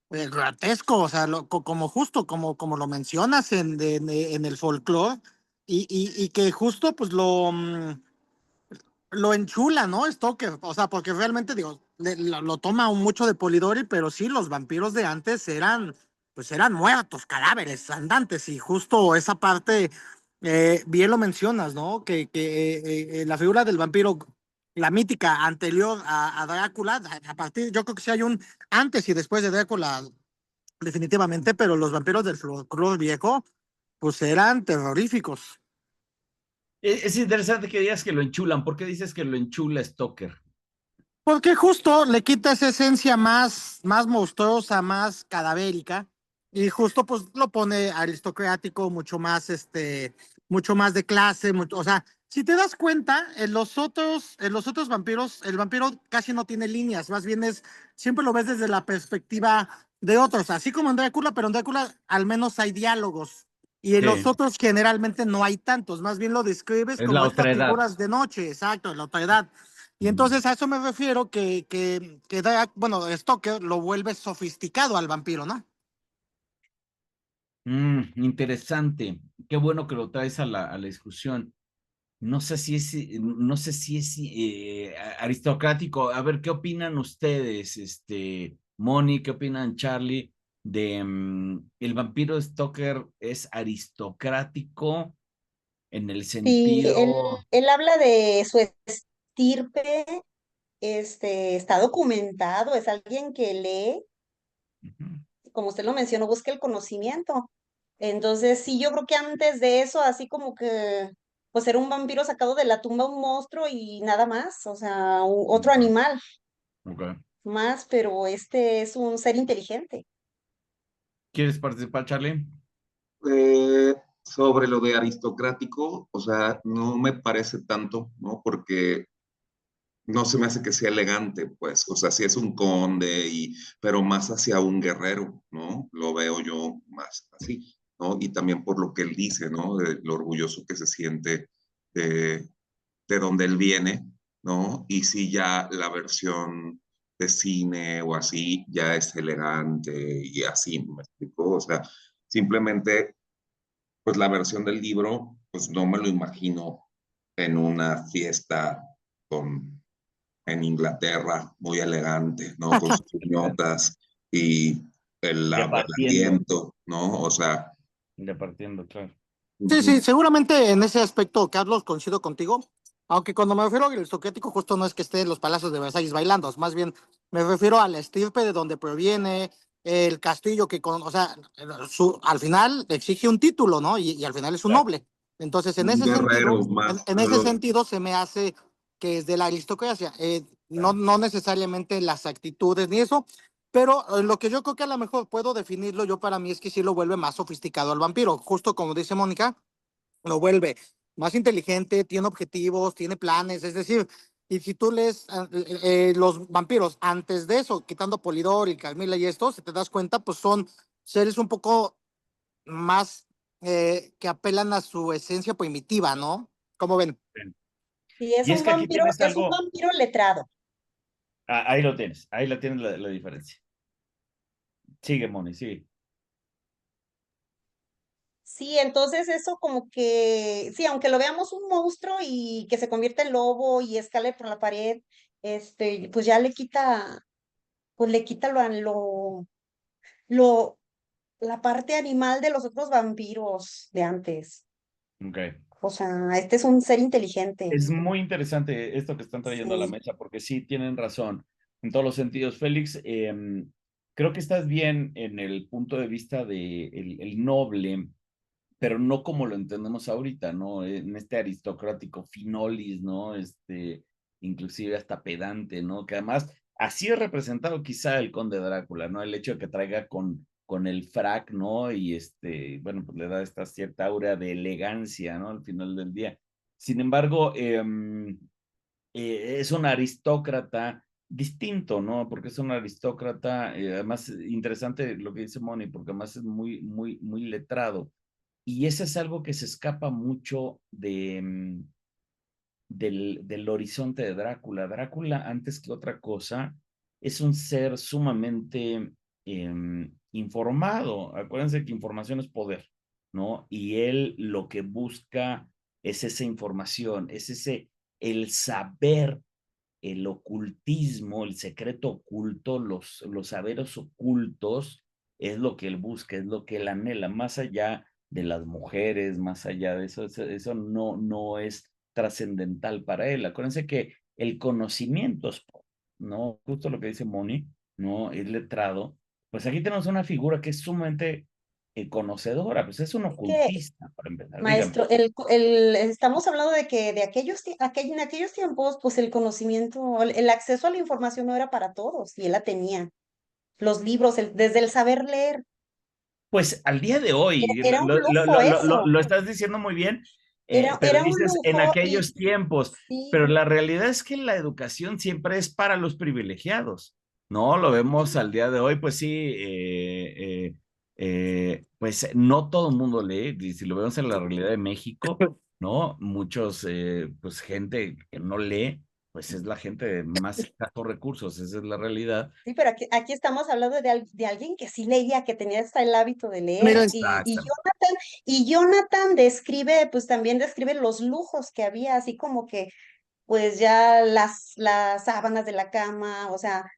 grotesco, o sea, como justo, como lo mencionas en el folclore, y que justo pues lo enchula, ¿no? Stoker, o sea, porque realmente, digo, lo toma mucho de Polidori, pero sí, los vampiros de antes pues eran muertos, cadáveres, andantes, y justo esa parte, bien lo mencionas, ¿no? Que la figura del vampiro, la mítica anterior a Drácula, a partir, yo creo que sí hay un antes y después de Drácula, definitivamente, pero los vampiros del folclore viejo, pues eran terroríficos. Es interesante que digas que lo enchulan. ¿Por qué dices que lo enchula Stoker? Porque justo le quita esa esencia más monstruosa, más cadavérica, y justo pues lo pone aristocrático, mucho más de clase, o sea, si te das cuenta, en los otros vampiros, el vampiro casi no tiene líneas, más bien siempre lo ves desde la perspectiva de otros, así como en Drácula, pero en Drácula al menos hay diálogos, y en los Sí, otros generalmente no hay tantos, más bien lo describes es la como estas otredad. figuras de noche, exacto, la otredad. Y Ujú. entonces a eso me refiero bueno, Stoker lo vuelve sofisticado al vampiro, ¿no? Interesante. Qué bueno que lo traes a la discusión. No sé si es aristocrático. A ver, ¿qué opinan ustedes, Moni, qué opinan Charlie, de el vampiro Stoker es aristocrático en el Sí, sentido... él habla de su estirpe, está documentado, es alguien que lee, Ujú, como usted lo mencionó, busca el conocimiento. Entonces, sí, yo creo que antes de eso, así como que, pues era un vampiro sacado de la tumba, un monstruo y nada más, o sea, otro ok, animal ok. más, pero este es un ser inteligente. ¿Quieres participar, Charlie? Sobre lo de aristocrático, o sea, no me parece tanto, ¿no? Porque no se me hace que sea elegante, pues, o sea, sí es un conde, pero más hacia un guerrero, ¿no? Lo veo yo más así, ¿no? Y también por lo que él dice, ¿no? De lo orgulloso que se siente de, de donde él viene, ¿no? Y sí ya la versión de cine o así ya es elegante y así, ¿me explico? O sea, simplemente, pues la versión del libro, pues no me lo imagino en una fiesta con en Inglaterra, muy elegante, ¿no? Con sus notas y el Departiendo, aliento, ¿no? O sea, departiendo, claro. Sí, ujú, sí, seguramente en ese aspecto, Carlos, coincido contigo. Aunque cuando me refiero al aristocrático, justo no es que esté en los palacios de Versalles bailando, más bien me refiero a la estirpe de donde proviene, el castillo o sea, al final exige un título, ¿no? Y al final es un Claro. noble. Entonces, un guerrero más, en ese sentido se me hace que es de la aristocracia, no necesariamente las actitudes ni eso, pero lo que yo creo que a lo mejor puedo definirlo yo para mí es que sí lo vuelve más sofisticado al vampiro, justo como dice Mónica, lo vuelve más inteligente, tiene objetivos, tiene planes, es decir, y si tú lees los vampiros antes de eso, quitando Polidor y Carmila y esto, si te das cuenta, pues son seres un poco más que apelan a su esencia primitiva, ¿no? ¿Cómo ven? Sí, Y es que aquí tienes es un algo, vampiro letrado. ahí lo tienes, ahí la tienes la diferencia. Sigue, Moni, sigue. Sí, entonces eso como que, sí, aunque lo veamos un monstruo y que se convierte en lobo y escale por la pared, pues ya le quita lo, la parte animal de los otros vampiros de antes. Ok. O sea, este es un ser inteligente. Es muy interesante esto que están trayendo a la Sí, mesa, porque sí tienen razón en todos los sentidos. Félix, creo que estás bien en el punto de vista de el noble. pero no como lo entendemos ahorita, ¿no? En este aristocrático finolis, ¿no? Inclusive hasta pedante, ¿no? Que además así es representado quizá el conde Drácula, ¿no? El hecho de que traiga con el frac, ¿no? Y bueno, pues le da esta cierta aura de elegancia, ¿no? Al final del día. Sin embargo, es un aristócrata distinto, ¿no? Porque es un aristócrata, además interesante lo que dice Moni, porque además es muy, muy, muy letrado. Y eso es algo que se escapa mucho del horizonte de Drácula. Drácula, antes que otra cosa, es un ser sumamente informado. Acuérdense que información es poder, ¿no? Y él lo que busca es esa información, es el saber, el ocultismo, el secreto oculto, los saberes ocultos, es lo que él busca, es lo que él anhela, más allá de las mujeres, más allá de eso no es trascendental para él. Acuérdense que el conocimiento es, ¿no? Justo lo que dice Moni, ¿no? Es letrado. Pues aquí tenemos una figura que es sumamente conocedora, pues es un Que, ocultista, para empezar. Dígame. maestro, estamos hablando de que en aquellos tiempos, pues el conocimiento, el acceso a la información no era para todos y él la tenía. Los libros, desde el saber leer, Pues al día de hoy, era un lujo eso, lo estás diciendo muy bien, pero era un dices en lujo y aquellos tiempos, pero sí, la realidad es que la educación siempre es para los privilegiados, ¿no? Lo vemos al día de hoy, pues sí, pues no todo el mundo lee, y si lo vemos en la realidad de México, ¿no? Muchos, pues gente que no lee, pues es la gente de más escasos recursos, esa es la realidad. sí, pero aquí estamos hablando de alguien que sí leía, que tenía hasta el hábito de leer. Mira, Y Jonathan describe, pues también describe los lujos que había, así como que, pues ya las sábanas de la cama, o sea,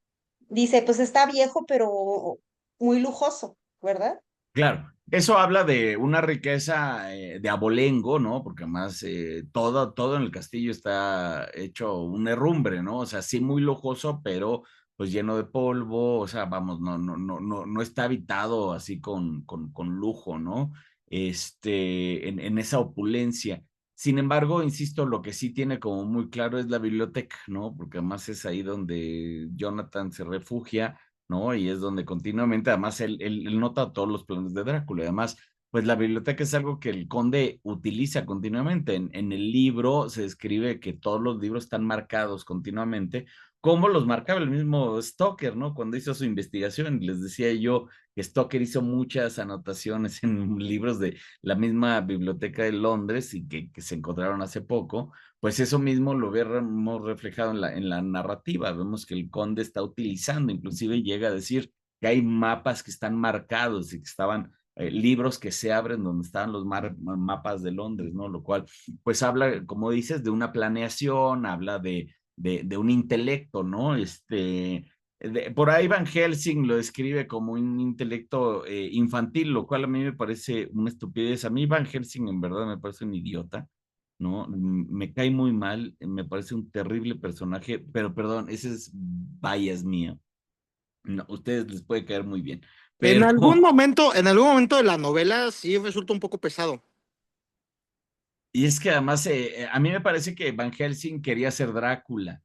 dice, pues está viejo, pero muy lujoso, ¿verdad? Claro, eso habla de una riqueza de abolengo, ¿no? Porque además todo en el castillo está hecho un herrumbre, ¿no? O sea, sí muy lujoso, pero pues lleno de polvo, o sea, vamos, no está habitado así con lujo, ¿no? En esa opulencia. Sin embargo, insisto, lo que sí tiene como muy claro es la biblioteca, ¿no? Porque además es ahí donde Jonathan se refugia, ¿no? Y es donde continuamente, además, él nota todos los planes de Drácula. Y además, pues la biblioteca es algo que el conde utiliza continuamente. En el libro se describe que todos los libros están marcados continuamente, como los marcaba el mismo Stoker, ¿no? Cuando hizo su investigación, les decía yo que Stoker hizo muchas anotaciones en libros de la misma biblioteca de Londres y que se encontraron hace poco, pues eso mismo lo vemos reflejado en la narrativa. Vemos que el conde está utilizando, inclusive llega a decir que hay mapas que están marcados y que estaban libros que se abren donde estaban los mapas de Londres, ¿no? Lo cual, pues habla, como dices, de una planeación, habla de un intelecto, ¿no? Por ahí Van Helsing lo describe como un intelecto infantil, lo cual a mí me parece una estupidez. A mí Van Helsing en verdad me parece un idiota, ¿no? Me cae muy mal, me parece un terrible personaje, pero perdón, ese es bias mío. No, a ustedes les puede caer muy bien, pero en algún momento de la novela sí resulta un poco pesado. y es que además a mí me parece que Van Helsing quería ser Drácula,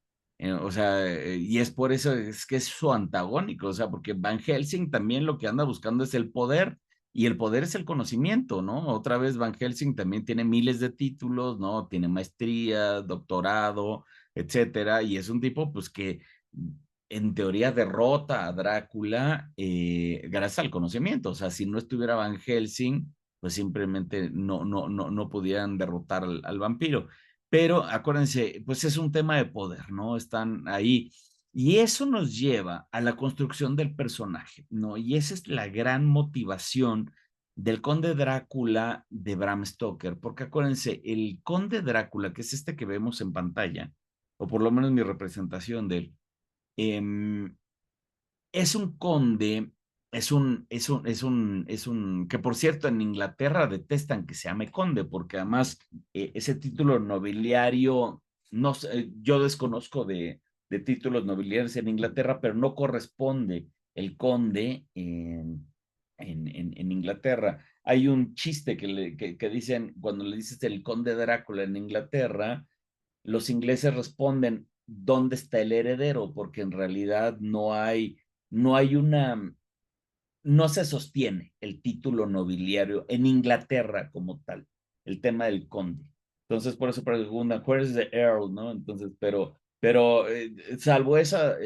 o sea, y es por eso es que es su antagónico, o sea, porque Van Helsing también lo que anda buscando es el poder, y el poder es el conocimiento, ¿no? Otra vez Van Helsing también tiene miles de títulos, ¿no? Tiene maestría, doctorado, etcétera, y es un tipo pues que en teoría derrota a Drácula gracias al conocimiento, o sea, si no estuviera Van Helsing pues simplemente no podían derrotar al vampiro. Pero acuérdense, pues es un tema de poder, ¿no? Están ahí. Y eso nos lleva a la construcción del personaje, ¿no? Y esa es la gran motivación del conde Drácula de Bram Stoker, porque acuérdense, el conde Drácula, que es este que vemos en pantalla, o por lo menos mi representación de él, eh, es un conde, que por cierto en Inglaterra detestan que se llame conde, porque además ese título nobiliario, no sé, yo desconozco de títulos nobiliarios en Inglaterra, pero no corresponde el conde en Inglaterra. Hay un chiste que dicen, cuando le dices el conde Drácula en Inglaterra, los ingleses responden, ¿dónde está el heredero? Porque en realidad no hay una, no se sostiene el título nobiliario en Inglaterra como tal, el tema del conde. Entonces, por eso preguntan, ¿where is the Earl? ¿No? Entonces, pero salvo esa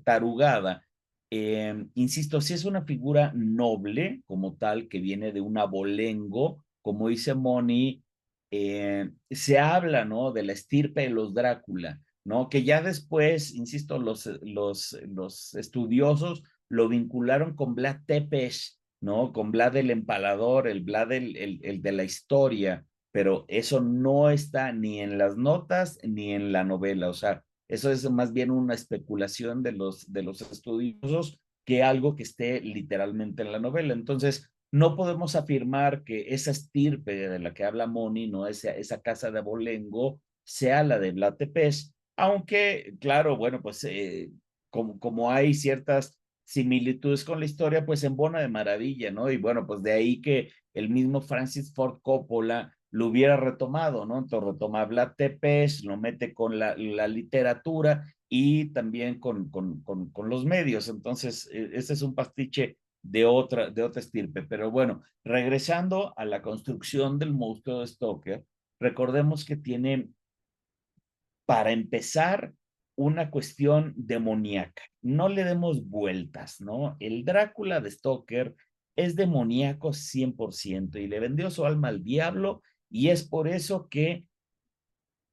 tarugada, insisto, si es una figura noble como tal, que viene de un abolengo, como dice Moni, se habla, ¿no? De la estirpe de los Drácula, ¿no? Que ya después, insisto, los estudiosos lo vincularon con Vlad Tepes, ¿no? Con Vlad el Empalador, el Vlad el de la historia, pero eso no está ni en las notas ni en la novela, o sea, eso es más bien una especulación de los estudiosos que algo que esté literalmente en la novela. Entonces, no podemos afirmar que esa estirpe de la que habla Moni, ¿no? Esa casa de abolengo, sea la de Vlad Tepes, aunque, claro, bueno, pues como hay ciertas similitudes con la historia, pues embona de maravilla, ¿no? Y bueno, pues de ahí que el mismo Francis Ford Coppola lo hubiera retomado, ¿no? Entonces retoma Vlad Tepes, lo mete con la literatura y también con los medios. Entonces, este es un pastiche de otra estirpe. Pero bueno, regresando a la construcción del monstruo de Stoker, recordemos que tiene, para empezar, una cuestión demoníaca. No le demos vueltas, ¿no? El Drácula de Stoker es demoníaco 100% y le vendió su alma al diablo y es por eso que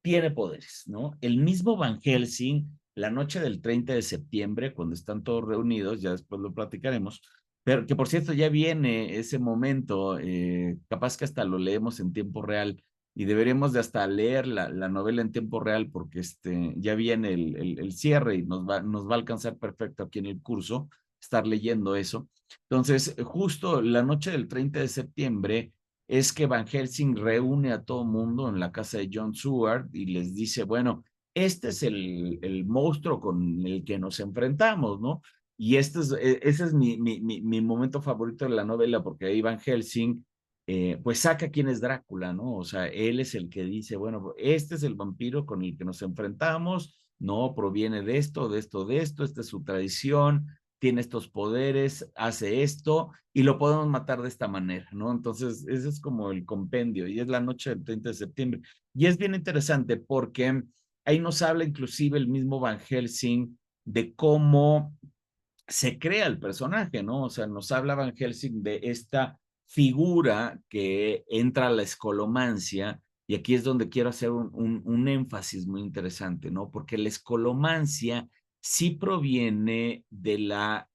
tiene poderes, ¿no? El mismo Van Helsing, la noche del 30 de septiembre, cuando están todos reunidos, ya después lo platicaremos, pero que por cierto ya viene ese momento, capaz que hasta lo leemos en tiempo real y deberíamos de hasta leer la novela en tiempo real porque ya viene el cierre y nos va a alcanzar perfecto aquí en el curso estar leyendo eso. Entonces, justo la noche del 30 de septiembre, es que Van Helsing reúne a todo mundo en la casa de Jon Stewart y les dice, bueno, este es el monstruo con el que nos enfrentamos, ¿no? Y ese es mi momento favorito de la novela, porque ahí Van Helsing, pues saca quién es Drácula, ¿no? O sea, él es el que dice, bueno, este es el vampiro con el que nos enfrentamos, no, proviene de esto, de esto, de esto, esta es su tradición, tiene estos poderes, hace esto y lo podemos matar de esta manera, ¿no? Entonces, ese es como el compendio y es la noche del 30 de septiembre. Y es bien interesante porque ahí nos habla inclusive el mismo Van Helsing de cómo se crea el personaje, ¿no? O sea, nos habla Van Helsing de esta figura que entra a la escolomancia, y aquí es donde quiero hacer un énfasis muy interesante, ¿no? Porque la escolomancia sí proviene de la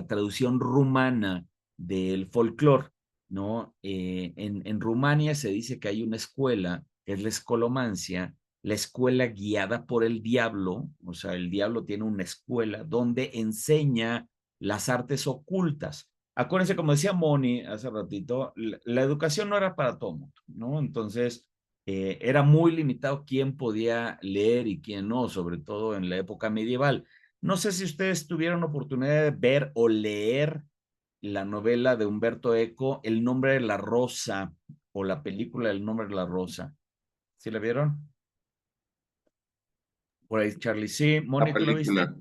traducción rumana del folclore, ¿no? En Rumania se dice que hay una escuela, que es la escolomancia, la escuela guiada por el diablo, o sea, el diablo tiene una escuela donde enseña las artes ocultas. Acuérdense, como decía Moni hace ratito, la educación no era para todo mundo, ¿no? Entonces, era muy limitado quién podía leer y quién no, sobre todo en la época medieval. No sé si ustedes tuvieron oportunidad de ver o leer la novela de Humberto Eco, El nombre de la rosa, o la película El nombre de la rosa. ¿Sí la vieron? Por ahí, Charlie. Sí, La Moni, ¿tú lo viste? película,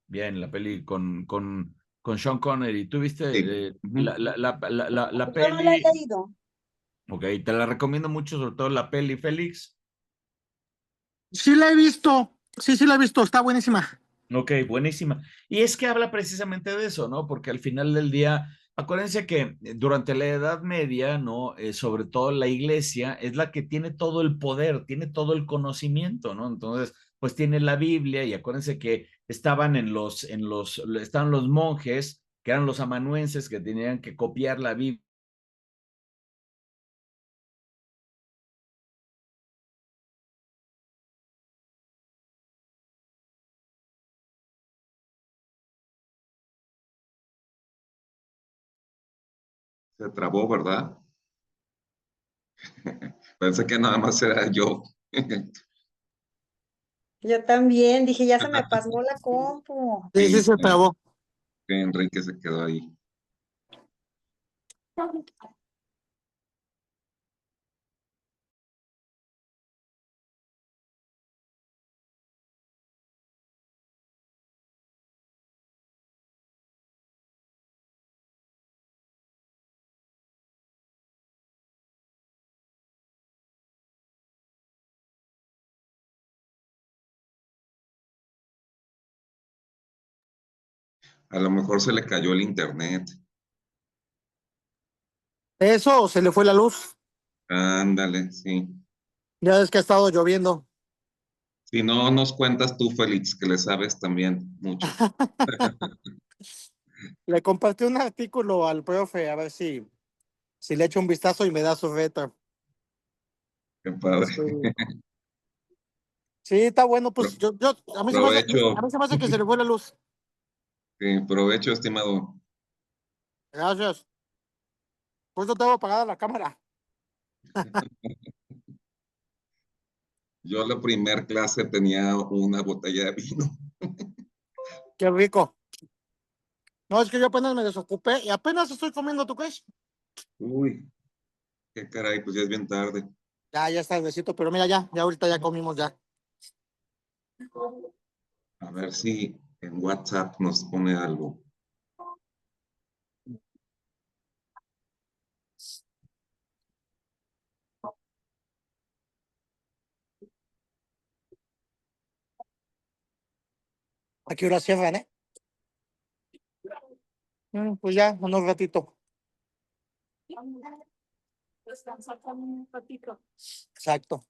Bien, la peli con Sean Connery. ¿Tú viste sí. Ujú. la Yo no la he peli? leído. Ok, te la recomiendo mucho, sobre todo la peli, Félix. Sí la he visto, sí la he visto, está buenísima. Ok, buenísima. Y es que habla precisamente de eso, ¿no? Porque al final del día, acuérdense que durante la Edad Media, ¿no? Sobre todo la iglesia es la que tiene todo el poder, tiene todo el conocimiento, ¿no? Entonces, pues tiene la Biblia y acuérdense que estaban los monjes, que eran los amanuenses, que tenían que copiar la Biblia. Se trabó, ¿verdad? Pensé que nada más era yo. Yo también dije, ya se me pasmó la compu. Sí, Sí, sí se trabó. que Enrique se quedó ahí. A lo mejor se le cayó el internet. Eso, se le fue la luz. Ándale, sí. Ya es que ha estado lloviendo. Si no nos cuentas tú, Félix, que le sabes también mucho. Le compartí un artículo al profe, a ver si le echo un vistazo y me da su reto. Qué padre. Sí, está bueno, pues Pro- a mí se me hace, a provecho, mí se me hace que se le fue la luz. sí, provecho, estimado. Gracias. Pues no tengo apagada la cámara. Yo la primer clase tenía una botella de vino. Qué rico. No, es que yo apenas me desocupé y apenas estoy comiendo tu queso. Uy, qué caray, pues ya es bien tarde. Ya está tardecito, pero mira, ya ahorita ya comimos ya. A ver si en WhatsApp nos pone algo. ¿A qué hora cierran, eh? Pues ya, unos ratito. Exacto.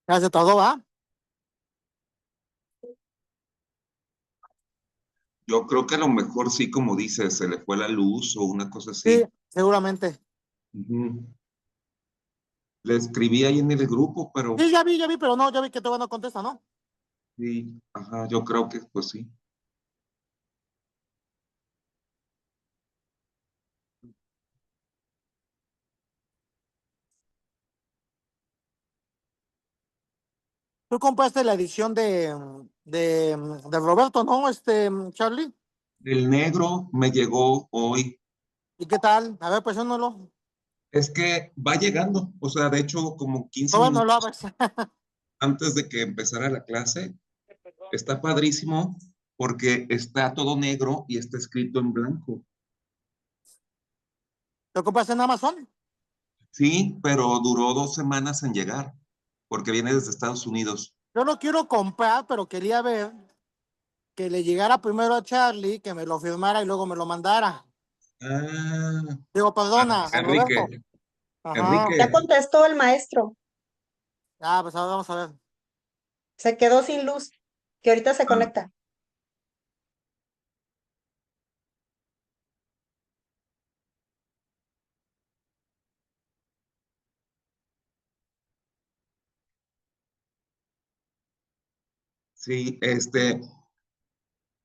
Ya se todo, ¿va? Yo creo que a lo mejor sí, como dices, se le fue la luz o una cosa Sí, así. seguramente. Ujú. Le escribí ahí en el grupo, pero Sí, ya vi, pero no, ya vi que todavía no contesta, ¿no? sí, ajá, yo creo que pues sí. Tú compraste la edición de Roberto, ¿no? Charlie. El negro me llegó hoy. ¿Y qué tal? A ver, pues no lo. Es que va llegando, o sea, de hecho, como 15 No lo minutos abres. antes de que empezara la clase, está padrísimo porque está todo negro y está escrito en blanco. ¿Lo compraste en Amazon? Sí, pero duró 2 semanas en llegar porque viene desde Estados Unidos. Yo lo quiero comprar, pero quería ver que le llegara primero a Charlie, que me lo firmara y luego me lo mandara. Ah, Digo, perdona, a Roberto. Enrique, Ajá. Ya Enrique, contestó el maestro, Ah, pues ahora vamos a ver. se quedó sin luz, que ahorita se ah, conecta. sí,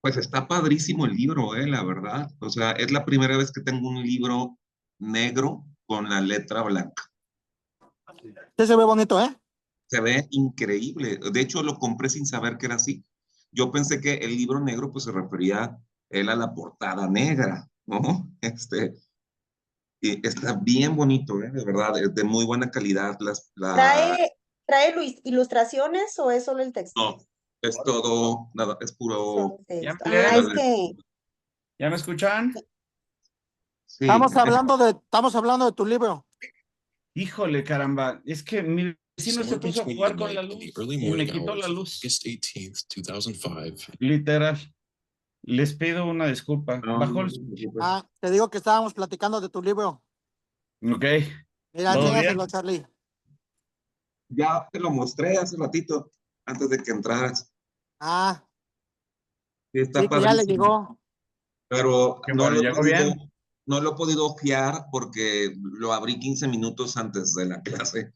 Pues está padrísimo el libro, la verdad. O sea, es la primera vez que tengo un libro negro con la letra blanca. Sí, se ve bonito, ¿eh? Se ve increíble. De hecho, lo compré sin saber que era así. Yo pensé que el libro negro pues se refería él a la portada negra, ¿no? Y está bien bonito, de verdad, es de muy buena calidad. ¿Trae ilustraciones o es solo el texto? No, es todo, nada, es Solo puro. el ¿Ya texto. me Ah, leen? es que ¿Ya me escuchan? Sí, Estamos hablando de tu libro. Híjole, caramba, es que mi vecino se Somewhere puso a between jugar con la midnight and the luz early y me morning quitó la hours of luz, August 18th, 2005. literal. Les pido una disculpa. no, Bajó no el... te preocupes. Ah, te digo que estábamos platicando de tu libro. Ok, Mira, ¿todo enséñaselo, bien? Charlie. Ya te lo mostré hace ratito, antes de que entraras. Ah, Sí, está sí, que ya le padrísimo, llegó. pero Qué bueno, llegó bien. no lo he podido ojear porque lo abrí 15 minutos antes de la clase.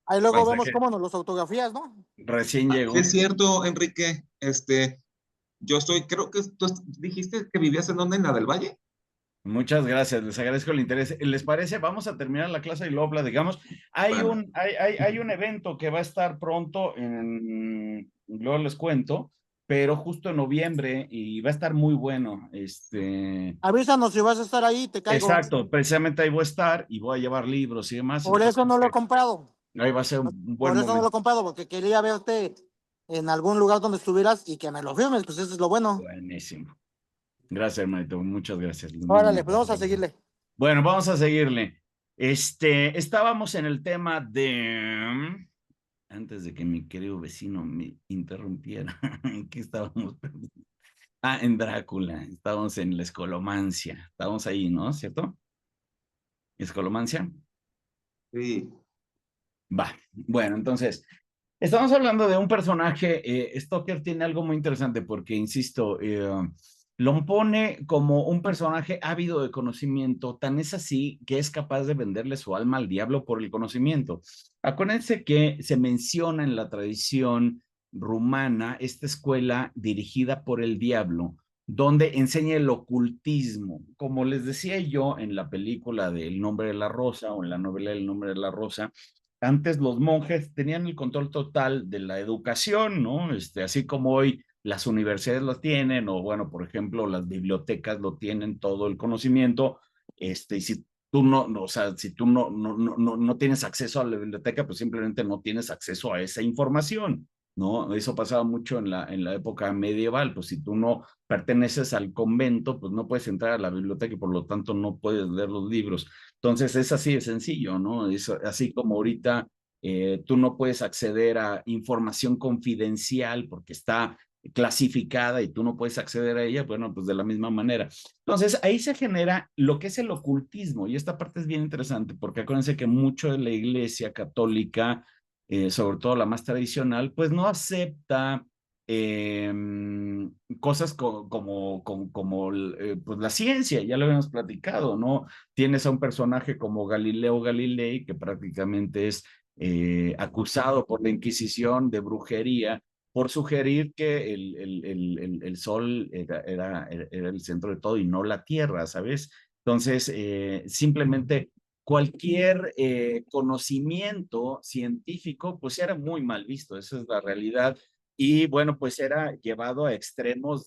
Ahí luego Hasta vemos que cómo nos los autografías, ¿no? recién Sí, llegó. es cierto, Enrique, yo creo que tú dijiste que vivías en dónde, en la del Valle. Muchas gracias, les agradezco el interés. ¿Les parece? Vamos a terminar la clase y luego platicamos. Bueno, Hay un evento que va a estar pronto, luego les cuento, pero justo en noviembre y va a estar muy bueno. Avísanos si vas a estar ahí, te caigo. Exacto, precisamente ahí voy a estar y voy a llevar libros y demás. Por eso no Entonces, lo he comprado. ahí va a ser un buen Por eso no lo he momento. comprado, porque quería verte en algún lugar donde estuvieras y que me lo firmes, pues eso es lo bueno. Buenísimo. Gracias, hermanito. Muchas gracias. Les mando un Órale, pues vamos a abrazo. seguirle. Bueno, vamos a seguirle. Estábamos en el tema de, antes de que mi querido vecino me interrumpiera, ¿en qué estábamos? Ah, en Drácula, estábamos en la escolomancia, estábamos ahí, ¿no? ¿Cierto? ¿Escolomancia? sí, Va, bueno, entonces, estamos hablando de un personaje, Stoker tiene algo muy interesante porque, insisto, lo pone como un personaje ávido de conocimiento, tan es así que es capaz de venderle su alma al diablo por el conocimiento. Acuérdense que se menciona en la tradición rumana esta escuela dirigida por el diablo, donde enseña el ocultismo. Como les decía yo en la película de El nombre de la rosa o en la novela El nombre de la rosa, antes los monjes tenían el control total de la educación, ¿no? Así como hoy las universidades lo tienen, o bueno, por ejemplo, las bibliotecas lo tienen todo el conocimiento, y si tú o sea, si tú no tienes acceso a la biblioteca, pues simplemente no tienes acceso a esa información, ¿no? Eso pasaba mucho en la época medieval, pues si tú no perteneces al convento, pues no puedes entrar a la biblioteca y por lo tanto no puedes leer los libros. Entonces es así de sencillo, ¿no? Es así como ahorita tú no puedes acceder a información confidencial porque está clasificada y tú no puedes acceder a ella, bueno, pues de la misma manera. Entonces ahí se genera lo que es el ocultismo y esta parte es bien interesante porque acuérdense que mucho de la iglesia católica, sobre todo la más tradicional, pues no acepta eh, cosas como pues la ciencia, ya lo habíamos platicado, ¿no? Tienes a un personaje como Galileo Galilei, que prácticamente es acusado por la Inquisición de brujería por sugerir que el Sol era el centro de todo y no la Tierra, ¿sabes? Entonces, simplemente cualquier conocimiento científico, pues era muy mal visto, esa es la realidad. Y bueno, pues era llevado a extremos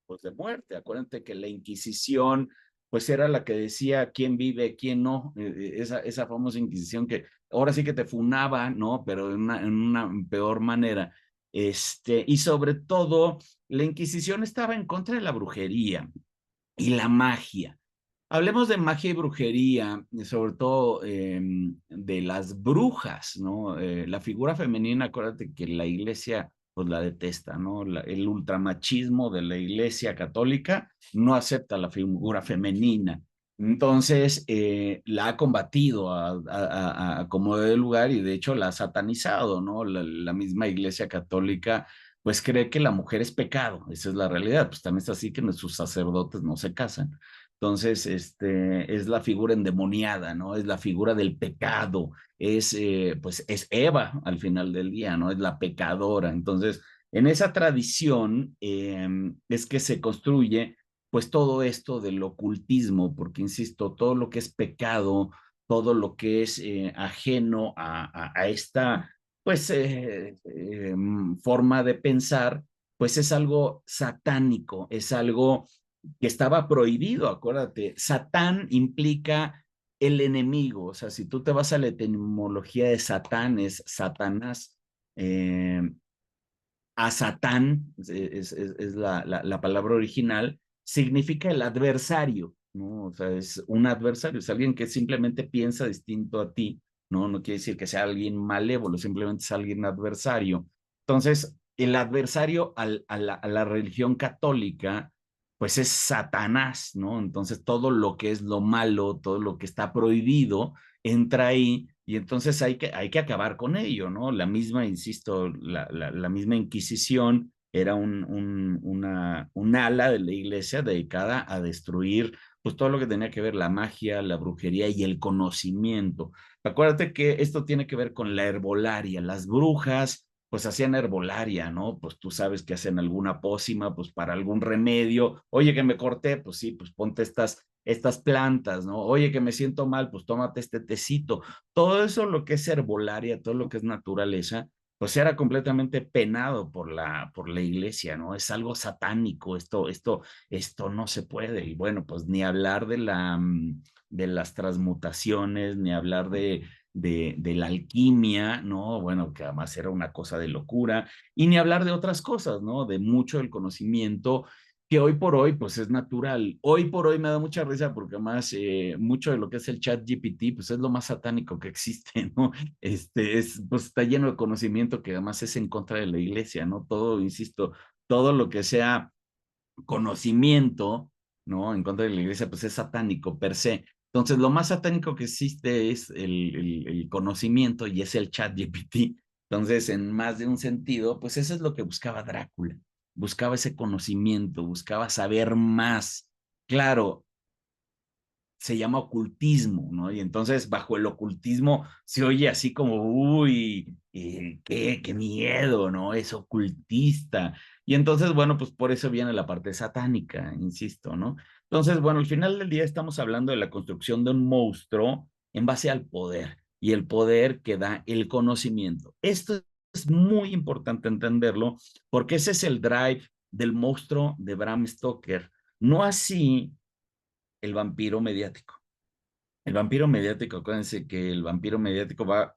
pues de muerte. Acuérdate que la Inquisición pues era la que decía quién vive, quién no, esa famosa Inquisición que ahora sí que te funaba, ¿no? Pero en una peor manera. Y sobre todo, la Inquisición estaba en contra de la brujería y la magia. Hablemos de magia y brujería, sobre todo de las brujas, ¿no? La figura femenina, acuérdate que la iglesia pues la detesta, ¿no? El ultramachismo de la iglesia católica no acepta la figura femenina. Entonces, la ha combatido a como debe lugar y de hecho la ha satanizado, ¿no? La misma iglesia católica pues cree que la mujer es pecado, esa es la realidad, pues también es así que nuestros sacerdotes no se casan. Entonces, es la figura endemoniada, ¿no? Es la figura del pecado, pues es Eva al final del día, ¿no? Es la pecadora. Entonces, En esa tradición es que se construye pues todo esto del ocultismo, porque insisto, todo lo que es pecado, todo lo que es ajeno a esta pues forma de pensar, pues es algo satánico, es algo que estaba prohibido, acuérdate. Satán implica el enemigo, o sea, si tú te vas a la etimología de Satán, es Satanás, eh, a Satán, es la palabra original, significa el adversario, ¿no? O sea, es un adversario, es alguien que simplemente piensa distinto a ti, ¿no? No quiere decir que sea alguien malévolo, simplemente es alguien adversario. Entonces, el adversario a la religión católica, pues es Satanás, ¿no? Entonces, todo lo que es lo malo, todo lo que está prohibido, entra ahí y entonces hay que acabar con ello, ¿no? La misma, insisto, la misma Inquisición era un ala de la iglesia dedicada a destruir pues todo lo que tenía que ver la magia, la brujería y el conocimiento. Acuérdate que esto tiene que ver con la herbolaria, las brujas pues hacían herbolaria, ¿no? Pues tú sabes que hacen alguna pócima, pues para algún remedio. Oye, que me corté, pues sí, pues ponte estas plantas, ¿no? Oye, que me siento mal, pues tómate este tecito. Todo eso, lo que es herbolaria, todo lo que es naturaleza, pues era completamente penado por la iglesia, ¿no? Es algo satánico, esto no se puede. Y bueno, pues ni hablar de las transmutaciones, ni hablar de la alquimia, ¿no? Bueno, que además era una cosa de locura, y ni hablar de otras cosas, ¿no? De mucho del conocimiento que hoy por hoy, pues es natural. Hoy por hoy me da mucha risa porque además mucho de lo que es el chat GPT, pues es lo más satánico que existe, ¿no? Pues está lleno de conocimiento que además es en contra de la iglesia, ¿no? Todo, insisto, todo lo que sea conocimiento, ¿no? En contra de la iglesia, pues es satánico per se. Entonces, lo más satánico que existe es el conocimiento y es el chat GPT. Entonces, en más de un sentido, pues eso es lo que buscaba Drácula. Buscaba ese conocimiento, buscaba saber más. Claro, se llama ocultismo, ¿no? Y entonces bajo el ocultismo se oye así como, uy, qué miedo, ¿no? Es ocultista. Y entonces, bueno, pues por eso viene la parte satánica, insisto, ¿no? Entonces, bueno, al final del día estamos hablando de la construcción de un monstruo en base al poder y el poder que da el conocimiento. Esto es muy importante entenderlo porque ese es el drive del monstruo de Bram Stoker. No así el vampiro mediático. El vampiro mediático, acuérdense que el vampiro mediático va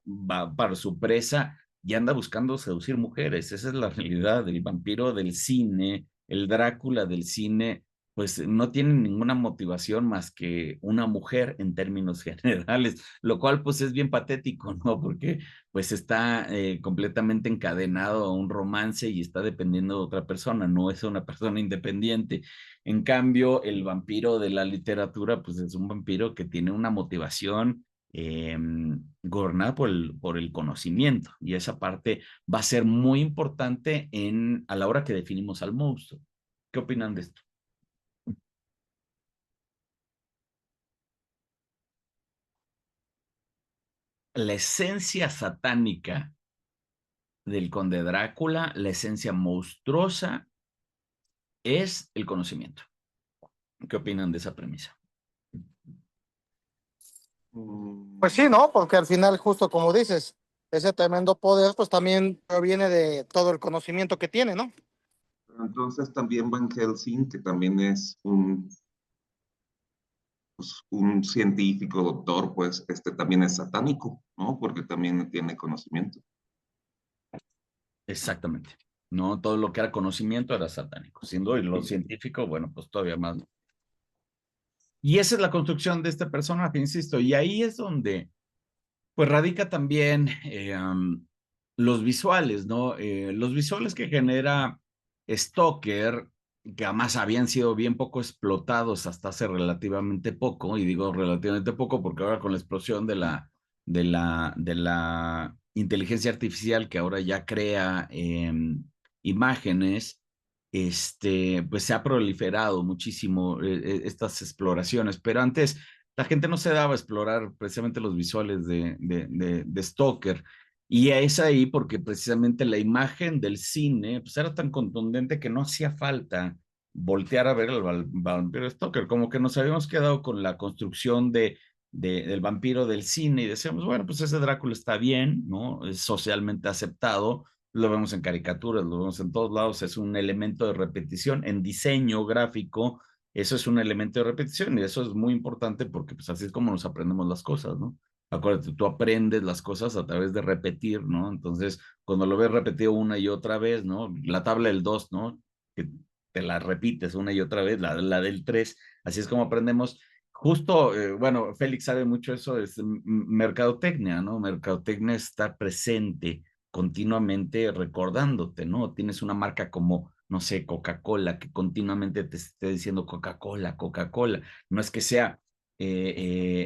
para su presa y anda buscando seducir mujeres. Esa es la realidad. El vampiro del cine, el Drácula del cine, pues no tiene ninguna motivación más que una mujer en términos generales, lo cual pues es bien patético, ¿no? Porque pues está completamente encadenado a un romance y está dependiendo de otra persona, no es una persona independiente. En cambio, el vampiro de la literatura, pues es un vampiro que tiene una motivación gobernada por el conocimiento. Y esa parte va a ser muy importante a la hora que definimos al monstruo. ¿Qué opinan de esto? La esencia satánica del conde Drácula, la esencia monstruosa, es el conocimiento. ¿Qué opinan de esa premisa? Pues sí, ¿no? Porque al final, justo como dices, ese tremendo poder, pues también proviene de todo el conocimiento que tiene, ¿no? Entonces también Van Helsing, que también es pues, un científico, doctor, pues también es satánico, ¿no? Porque también tiene conocimiento. Exactamente. No, todo lo que era conocimiento era satánico, siendo lo científico, bueno, pues todavía más. Y esa es la construcción de este personaje, insisto, y ahí es donde pues radica también los visuales, ¿no? Los visuales que genera Stoker, que además habían sido bien poco explotados hasta hace relativamente poco, y digo relativamente poco porque ahora con la explosión de la inteligencia artificial que ahora ya crea imágenes, pues se ha proliferado muchísimo estas exploraciones, pero antes la gente no se daba a explorar precisamente los visuales de Stoker. Y es ahí porque precisamente la imagen del cine pues era tan contundente que no hacía falta voltear a ver al vampiro Stoker, como que nos habíamos quedado con la construcción del vampiro del cine y decíamos, bueno, pues ese Drácula está bien, ¿no? Es socialmente aceptado, lo vemos en caricaturas, lo vemos en todos lados, es un elemento de repetición, en diseño gráfico, eso es un elemento de repetición y eso es muy importante porque pues así es como nos aprendemos las cosas, ¿no? Acuérdate, tú aprendes las cosas a través de repetir, ¿no? Entonces, cuando lo ves repetido una y otra vez, ¿no? La tabla del 2, ¿no? Que te la repites una y otra vez, la del 3, así es como aprendemos. Justo, bueno, Félix sabe mucho eso, es mercadotecnia, ¿no? Mercadotecnia está presente continuamente recordándote, ¿no? Tienes una marca como, no sé, Coca-Cola, que continuamente te esté diciendo Coca-Cola, Coca-Cola. No es que sea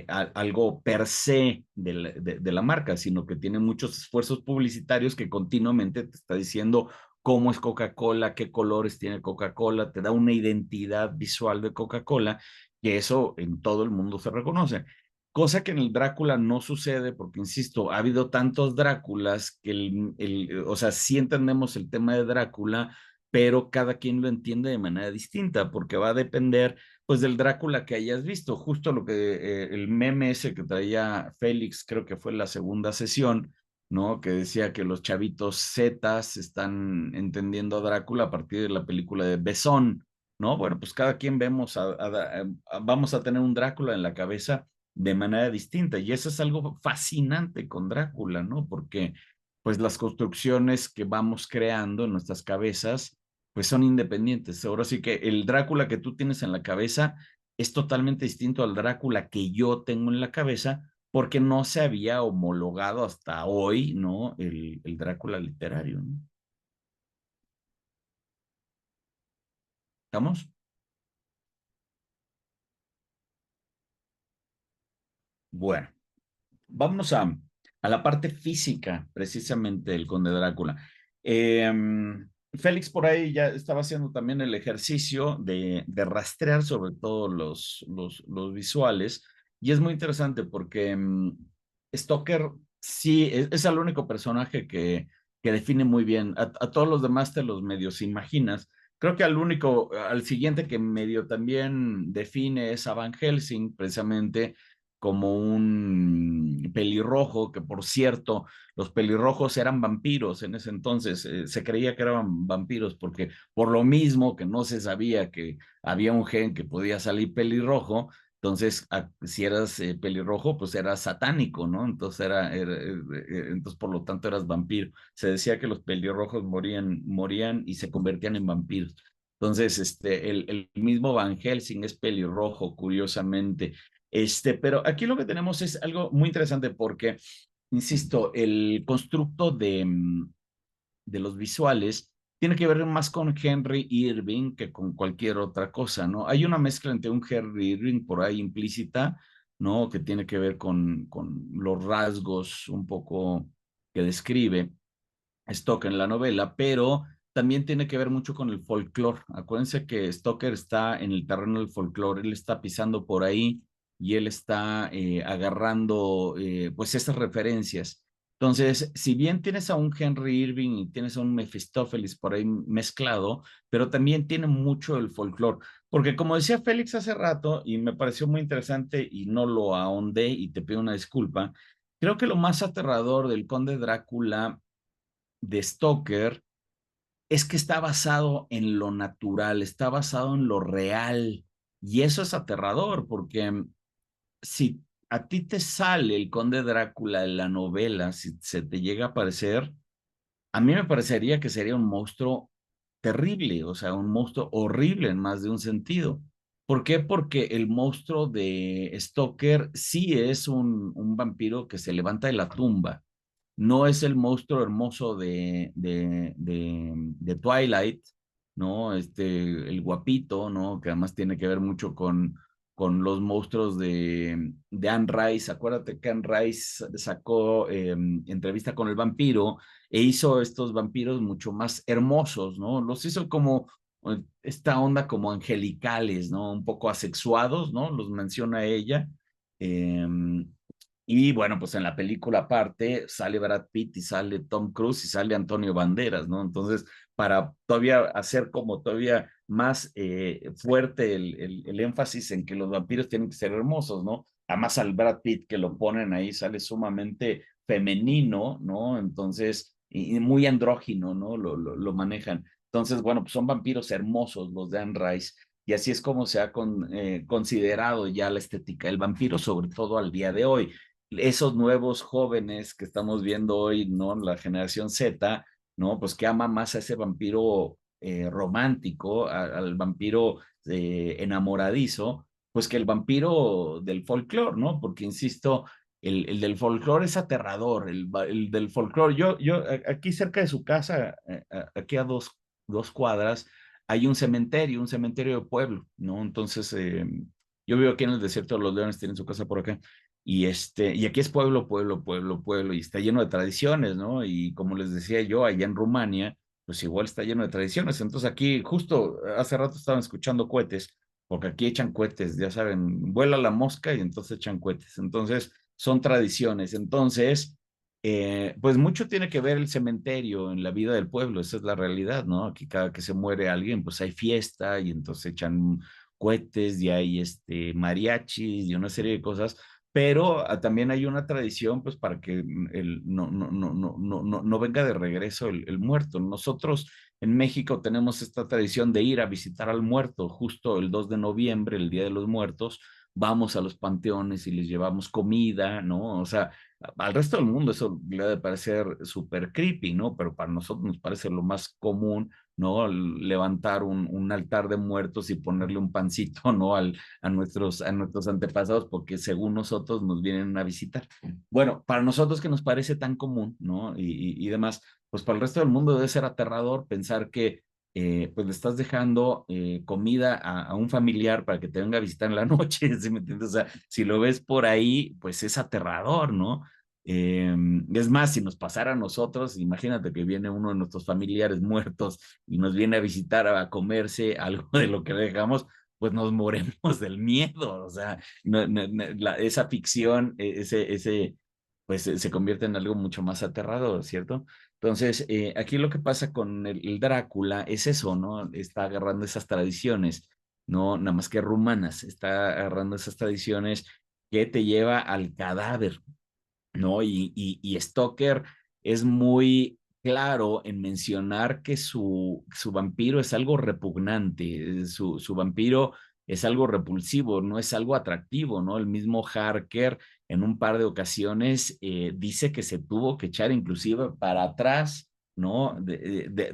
algo per se de la marca, sino que tiene muchos esfuerzos publicitarios que continuamente te está diciendo cómo es Coca-Cola, qué colores tiene Coca-Cola, te da una identidad visual de Coca-Cola, que eso en todo el mundo se reconoce. Cosa que en el Drácula no sucede porque, insisto, ha habido tantos Dráculas que o sea, sí entendemos el tema de Drácula, pero cada quien lo entiende de manera distinta, porque va a depender pues del Drácula que hayas visto, justo lo que el meme ese que traía Félix, creo que fue la segunda sesión, ¿no? Que decía que los chavitos Zetas están entendiendo a Drácula a partir de la película de Besón, ¿no? Bueno, pues cada quien vemos vamos a tener un Drácula en la cabeza de manera distinta y eso es algo fascinante con Drácula, ¿no? Porque pues las construcciones que vamos creando en nuestras cabezas pues son independientes. Ahora sí que el Drácula que tú tienes en la cabeza es totalmente distinto al Drácula que yo tengo en la cabeza porque no se había homologado hasta hoy, ¿no? El Drácula literario, ¿no? ¿Estamos? Bueno, vamos a la parte física precisamente del Conde Drácula. Eh, Félix por ahí ya estaba haciendo también el ejercicio de rastrear sobre todo los visuales y es muy interesante porque Stoker sí es el único personaje que define muy bien. A todos los demás te los medios imaginas. Creo que al siguiente que medio también define es a Van Helsing, precisamente como un pelirrojo, que por cierto, los pelirrojos eran vampiros en ese entonces, se creía que eran vampiros porque por lo mismo que no se sabía que había un gen que podía salir pelirrojo, entonces si eras pelirrojo, pues eras satánico, ¿no? Entonces entonces por lo tanto eras vampiro. Se decía que los pelirrojos morían y se convertían en vampiros. Entonces, el mismo Van Helsing es pelirrojo, curiosamente. Pero aquí lo que tenemos es algo muy interesante porque, insisto, el constructo de los visuales tiene que ver más con Henry Irving que con cualquier otra cosa, ¿no? Hay una mezcla entre un Henry Irving por ahí implícita, ¿no? Que tiene que ver con los rasgos un poco que describe Stoker en la novela, pero también tiene que ver mucho con el folclore. Acuérdense que Stoker está en el terreno del folclore, él está pisando por ahí y él está agarrando pues esas referencias. Entonces, si bien tienes a un Henry Irving y tienes a un Mephistófeles por ahí mezclado, pero también tiene mucho el folclore, porque como decía Félix hace rato, y me pareció muy interesante y no lo ahondé y te pido una disculpa, creo que lo más aterrador del Conde Drácula de Stoker es que está basado en lo natural, está basado en lo real. Y eso es aterrador, porque si a ti te sale el Conde Drácula de la novela, si se te llega a aparecer, a mí me parecería que sería un monstruo terrible, o sea, un monstruo horrible en más de un sentido. ¿Por qué? Porque el monstruo de Stoker sí es un vampiro que se levanta de la tumba, no es el monstruo hermoso de Twilight, ¿no? El guapito, ¿no? Que además tiene que ver mucho con los monstruos de Anne Rice. Acuérdate que Anne Rice sacó entrevista con el vampiro e hizo estos vampiros mucho más hermosos, ¿no? Los hizo como esta onda como angelicales, ¿no? Un poco asexuados, ¿no? Los menciona ella. Y bueno, pues en la película aparte sale Brad Pitt y sale Tom Cruise y sale Antonio Banderas, ¿no? Entonces, para todavía hacer como todavía más fuerte el énfasis en que los vampiros tienen que ser hermosos, ¿no? Además al Brad Pitt que lo ponen ahí sale sumamente femenino, ¿no? Entonces, y muy andrógino, ¿no? Lo manejan. Entonces, bueno, pues son vampiros hermosos los de Anne Rice. Y así es como se ha considerado ya la estética del vampiro, sobre todo al día de hoy. Esos nuevos jóvenes que estamos viendo hoy, ¿no? La generación Z, ¿no? Pues que ama más a ese vampiro romántico, al vampiro enamoradizo, pues que el vampiro del folclore, ¿no? Porque, insisto, el del folclore es aterrador, el del folclore. Aquí cerca de su casa, aquí a dos cuadras, hay un cementerio de pueblo, ¿no? Entonces, yo vivo aquí en el Desierto de los Leones, tienen su casa por acá. Y aquí es pueblo, pueblo, pueblo, pueblo, y está lleno de tradiciones, ¿no? Y como les decía yo, allá en Rumania, pues igual está lleno de tradiciones. Entonces aquí, justo hace rato estaban escuchando cohetes, porque aquí echan cohetes, ya saben, vuela la mosca y entonces echan cohetes. Entonces, son tradiciones. Entonces, pues mucho tiene que ver el cementerio en la vida del pueblo, esa es la realidad, ¿no? Aquí cada que se muere alguien, pues hay fiesta y entonces echan cohetes y hay mariachis y una serie de cosas, pero también hay una tradición pues para que no venga de regreso el muerto. Nosotros en México tenemos esta tradición de ir a visitar al muerto justo el 2 de noviembre, el Día de los Muertos, vamos a los panteones y les llevamos comida, ¿no? O sea, al resto del mundo eso le ha de parecer súper creepy, ¿no? Pero para nosotros nos parece lo más común, ¿no? Levantar un altar de muertos y ponerle un pancito, ¿no? A nuestros antepasados, porque según nosotros nos vienen a visitar. Bueno, para nosotros que nos parece tan común, ¿no? Y demás, pues para el resto del mundo debe ser aterrador pensar que pues le estás dejando comida a un familiar para que te venga a visitar en la noche, ¿sí me entiendes? O sea, si lo ves por ahí, pues es aterrador, ¿no? Es más, si nos pasara a nosotros, imagínate que viene uno de nuestros familiares muertos y nos viene a visitar a comerse algo de lo que le dejamos, pues nos moremos del miedo, o sea, esa ficción, pues se convierte en algo mucho más aterrador, ¿cierto? Entonces, aquí lo que pasa con el Drácula es eso, ¿no? Está agarrando esas tradiciones, no nada más que rumanas, está agarrando esas tradiciones que te lleva al cadáver, ¿no? Y Stoker es muy claro en mencionar que su vampiro es algo repugnante, su vampiro es algo repulsivo, no es algo atractivo, ¿no? El mismo Harker en un par de ocasiones dice que se tuvo que echar inclusive para atrás, ¿no?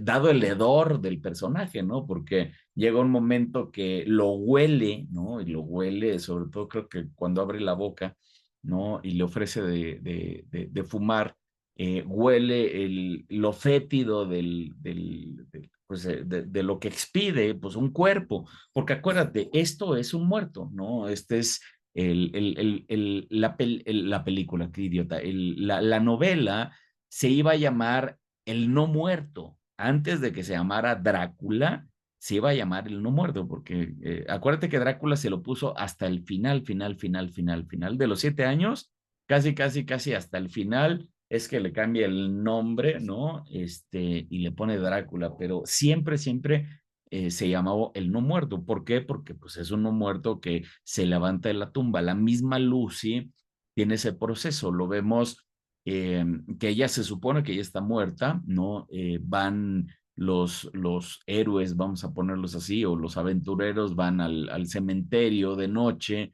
Dado el hedor del personaje, ¿no? Porque llega un momento que lo huele, ¿no? Y lo huele, sobre todo creo que cuando abre la boca, ¿no? Y le ofrece de fumar, huele lo fétido pues, de lo que expide, pues un cuerpo, porque acuérdate, esto es un muerto, ¿no? Este es la película, qué idiota, la novela se iba a llamar El No Muerto, antes de que se llamara Drácula, se iba a llamar El No Muerto, porque acuérdate que Drácula se lo puso hasta el final, final, final, final, final de los 7 años, casi, casi, casi hasta el final es que le cambia el nombre, ¿no? Y le pone Drácula, pero siempre, siempre se llamaba El No Muerto. ¿Por qué? Porque pues es un no muerto que se levanta de la tumba. La misma Lucy tiene ese proceso, lo vemos que ella se supone que ella está muerta, ¿no? Van los héroes, vamos a ponerlos así, o los aventureros van al cementerio de noche,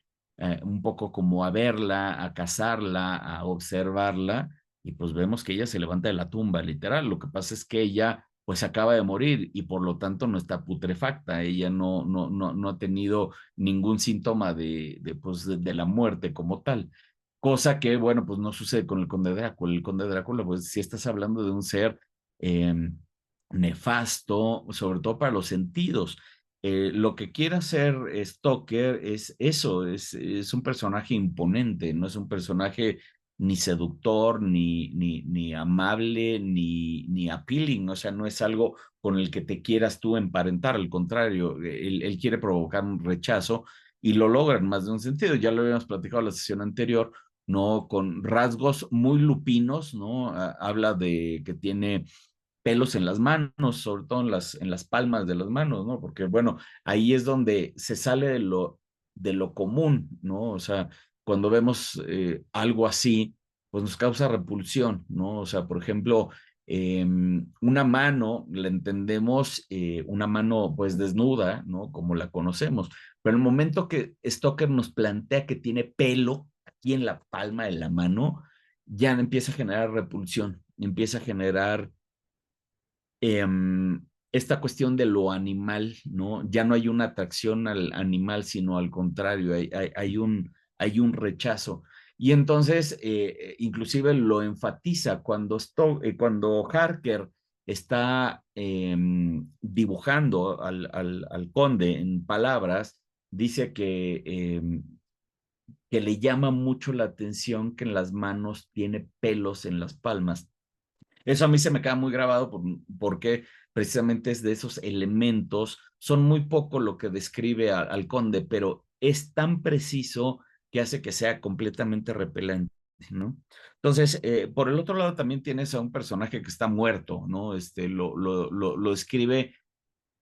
un poco como a verla, a cazarla, a observarla, y pues vemos que ella se levanta de la tumba, literal. Lo que pasa es que ella pues acaba de morir y por lo tanto no está putrefacta, ella no ha tenido ningún síntoma pues, de la muerte como tal. Cosa que, bueno, pues no sucede con el Conde Drácula. El Conde Drácula, pues si estás hablando de un ser eh, nefasto, sobre todo para los sentidos. Lo que quiere hacer Stoker es eso, es un personaje imponente, no es un personaje ni seductor, ni amable, ni appealing, o sea, no es algo con el que te quieras tú emparentar, al contrario, él quiere provocar un rechazo y lo logra en más de un sentido, ya lo habíamos platicado en la sesión anterior, ¿no? Con rasgos muy lupinos, ¿no? Habla de que tiene pelos en las manos, sobre todo en las palmas de las manos, ¿no? Porque, bueno, ahí es donde se sale de lo común, ¿no? O sea, cuando vemos algo así, pues nos causa repulsión, ¿no? O sea, por ejemplo, una mano, la entendemos, una mano pues desnuda, ¿no? Como la conocemos, pero el momento que Stoker nos plantea que tiene pelo aquí en la palma de la mano, ya empieza a generar repulsión, empieza a generar eh, esta cuestión de lo animal, ¿no? Ya no hay una atracción al animal, sino al contrario, hay un rechazo. Y entonces, inclusive lo enfatiza cuando Harker está dibujando al conde en palabras, dice que le llama mucho la atención que en las manos tiene pelos en las palmas. Eso a mí se me queda muy grabado porque precisamente es de esos elementos, son muy poco lo que describe al conde, pero es tan preciso que hace que sea completamente repelente, ¿no? Entonces, por el otro lado también tienes a un personaje que está muerto, ¿no? Lo escribe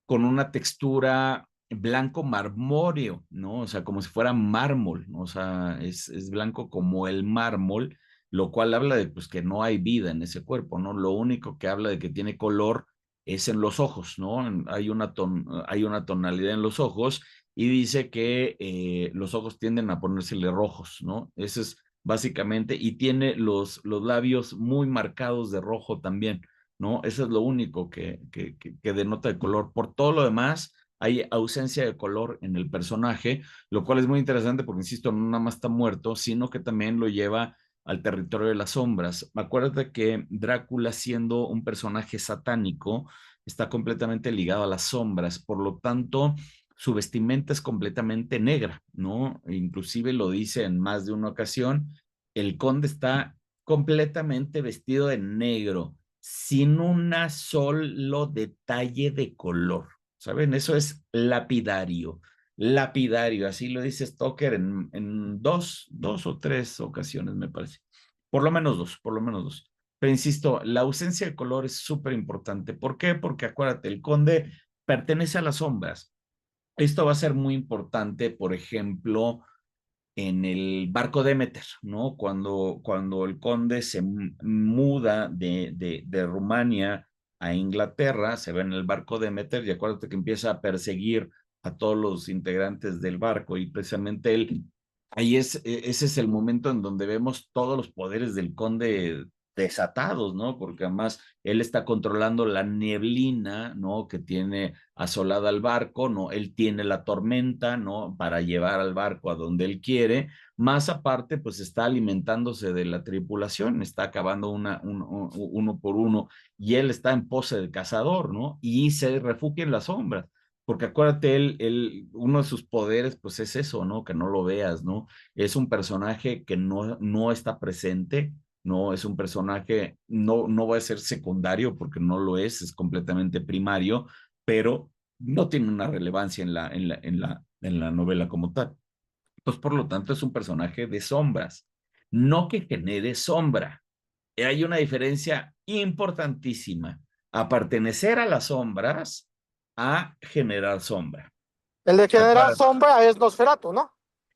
con una textura blanco marmóreo, ¿no? O sea, como si fuera mármol, ¿no? O sea, es blanco como el mármol, lo cual habla de pues, que no hay vida en ese cuerpo, ¿no? Lo único que habla de que tiene color es en los ojos, ¿no? Hay una tonalidad en los ojos y dice que los ojos tienden a ponérsele rojos, ¿no? Ese es básicamente, y tiene los labios muy marcados de rojo también. ¿No? Eso es lo único que denota el color. Por todo lo demás, hay ausencia de color en el personaje, lo cual es muy interesante porque, insisto, no nada más está muerto, sino que también lo lleva al territorio de las sombras. Acuérdate que Drácula, siendo un personaje satánico, está completamente ligado a las sombras, por lo tanto, su vestimenta es completamente negra, ¿no? Inclusive lo dice en más de una ocasión, el conde está completamente vestido de negro sin un solo detalle de color. ¿Saben? Eso es lapidario. Lapidario, así lo dice Stoker en dos o tres ocasiones, me parece. Por lo menos dos, por lo menos dos. Pero insisto, la ausencia de color es súper importante. ¿Por qué? Porque acuérdate, el conde pertenece a las sombras. Esto va a ser muy importante, por ejemplo, en el barco Demeter, ¿no? Cuando el conde se muda de Rumania a Inglaterra, se ve en el barco Demeter y acuérdate que empieza a perseguir a todos los integrantes del barco y precisamente él, ese es el momento en donde vemos todos los poderes del conde desatados, ¿no? Porque además él está controlando la neblina, ¿no? Que tiene asolada al barco, ¿no? Él tiene la tormenta, ¿no? Para llevar al barco a donde él quiere, más aparte, pues está alimentándose de la tripulación, está acabando uno por uno, y él está en pose de cazador, ¿no? Y se refugia en las sombras. Porque acuérdate, uno de sus poderes, pues es eso, ¿no? Que no lo veas, ¿no? Es un personaje que no está presente, no es un personaje, no va a ser secundario porque no lo es completamente primario, pero no tiene una relevancia en la novela como tal. Pues por lo tanto es un personaje de sombras, no que genere sombra. Hay una diferencia importantísima a pertenecer a las sombras a generar sombra. El de generar Acuérdate. sombra es Nosferatu, ¿no?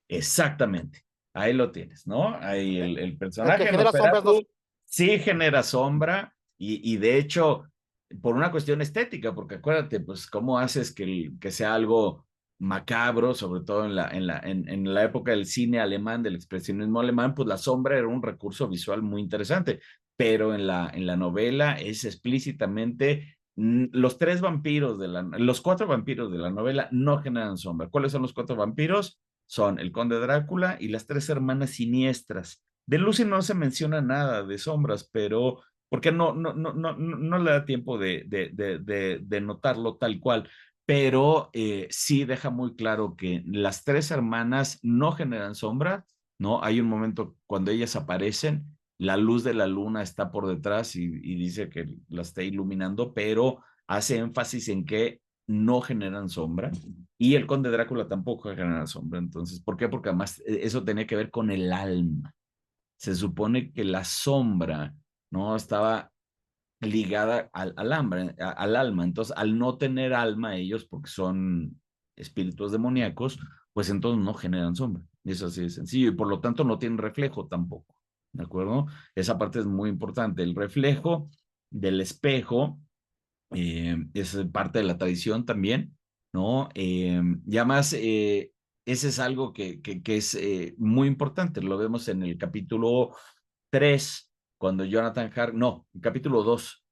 Exactamente. Ahí lo tienes, ¿no? Ahí el El que personaje de genera sombra es Nosferatu Nosferatu. sí genera sombra y de hecho, por una cuestión estética, porque acuérdate, pues, ¿cómo haces que sea algo macabro, sobre todo en la época del cine alemán, del expresionismo alemán? Pues la sombra era un recurso visual muy interesante, pero en la novela es explícitamente los cuatro vampiros de la novela no generan sombra. ¿Cuáles son los cuatro vampiros? Son el conde Drácula y las tres hermanas siniestras. De Lucy no se menciona nada de sombras, pero porque no le da tiempo de notarlo tal cual, pero sí deja muy claro que las tres hermanas no generan sombra, ¿no? Hay un momento cuando ellas aparecen, la luz de la luna está por detrás y dice que la está iluminando, pero hace énfasis en que no generan sombra. Y el conde Drácula tampoco genera sombra. Entonces, ¿por qué? Porque además eso tenía que ver con el alma. se supone que la sombra, ¿no? Estaba ligada al alma. Entonces, al no tener alma ellos, porque son espíritus demoníacos, pues entonces no generan sombra. Y eso así de sencillo. Y por lo tanto no tienen reflejo tampoco. ¿De acuerdo? Esa parte es muy importante. El reflejo del espejo es parte de la tradición también, ¿no? Y además, ese es algo que es muy importante. Lo vemos en el capítulo 3 cuando Jonathan Harker, no, en capítulo 2,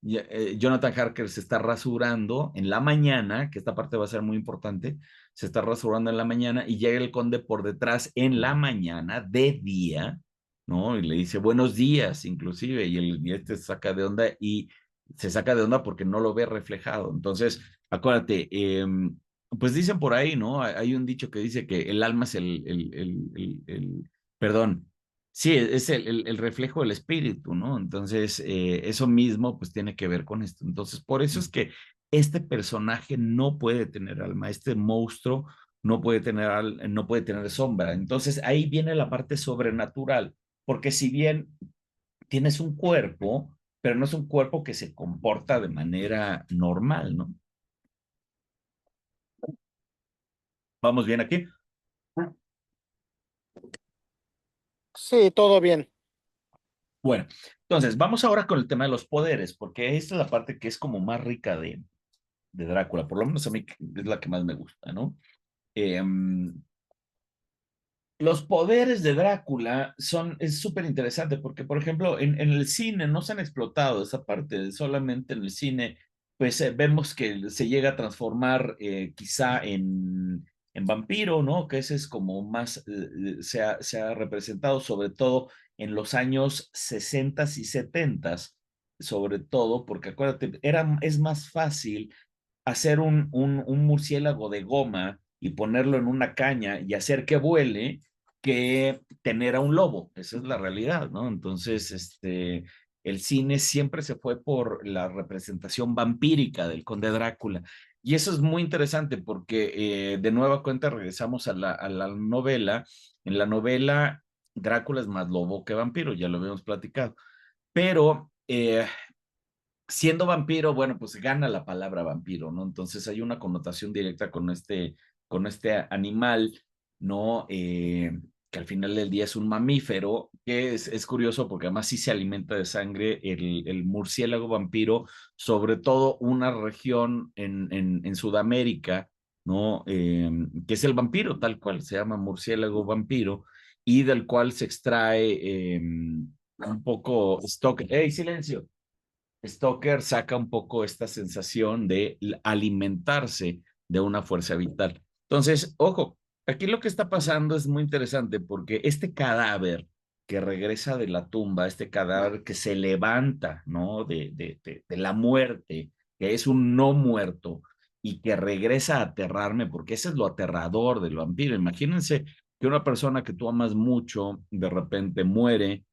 Jonathan Harker se está rasurando en la mañana, que esta parte va a ser muy importante, se está rasurando en la mañana y llega el conde por detrás en la mañana, de día, ¿no? Y le dice buenos días, inclusive, y este se saca de onda y se saca de onda porque no lo ve reflejado. Entonces, acuérdate, pues dicen por ahí, ¿no? Hay un dicho que dice que el alma es perdón, sí, es el reflejo del espíritu, ¿no? Entonces, eso mismo, pues tiene que ver con esto. Entonces, por eso es que este personaje no puede tener alma, este monstruo no puede tener sombra. Entonces, ahí viene la parte sobrenatural, porque si bien tienes un cuerpo, pero no es un cuerpo que se comporta de manera normal, ¿no? ¿Vamos bien aquí? Sí, todo bien. Bueno, entonces vamos ahora con el tema de los poderes, porque esta es la parte que es como más rica de Drácula, por lo menos a mí es la que más me gusta, ¿no? Eh, los poderes de Drácula es súper interesante porque, por ejemplo, en el cine no se han explotado esa parte, solamente en el cine, pues vemos que se llega a transformar quizá en vampiro, ¿no? Que ese es como más, se ha representado sobre todo en los años 60 y 70, sobre todo, porque acuérdate, es más fácil hacer un murciélago de goma y ponerlo en una caña y hacer que vuele que tener a un lobo. Esa es la realidad, ¿no? Entonces, el cine siempre se fue por la representación vampírica del Conde Drácula. Y eso es muy interesante porque de nueva cuenta regresamos a la novela. En la novela, Drácula es más lobo que vampiro, ya lo habíamos platicado. Pero siendo vampiro, bueno, pues gana la palabra vampiro, ¿no? Entonces hay una connotación directa con este animal, ¿no? Que al final del día es un mamífero, que es curioso porque además sí se alimenta de sangre el murciélago vampiro, sobre todo una región en Sudamérica, ¿no? Que es el vampiro, tal cual, se llama murciélago vampiro, y del cual se extrae un poco stock. ¡Ey, silencio! Stoker saca un poco esta sensación de alimentarse de una fuerza vital. Entonces, ojo, aquí lo que está pasando es muy interesante porque este cadáver que regresa de la tumba, este cadáver que se levanta, ¿no? De la muerte, que es un no muerto y que regresa a aterrarme, porque ese es lo aterrador del vampiro. Imagínense que una persona que tú amas mucho de repente muere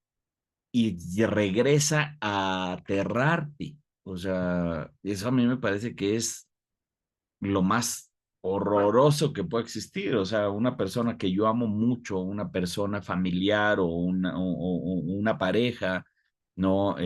y regresa a aterrarte. O sea, eso a mí me parece que es lo más horroroso que puede existir. O sea, una persona que yo amo mucho, una persona familiar o una pareja, no,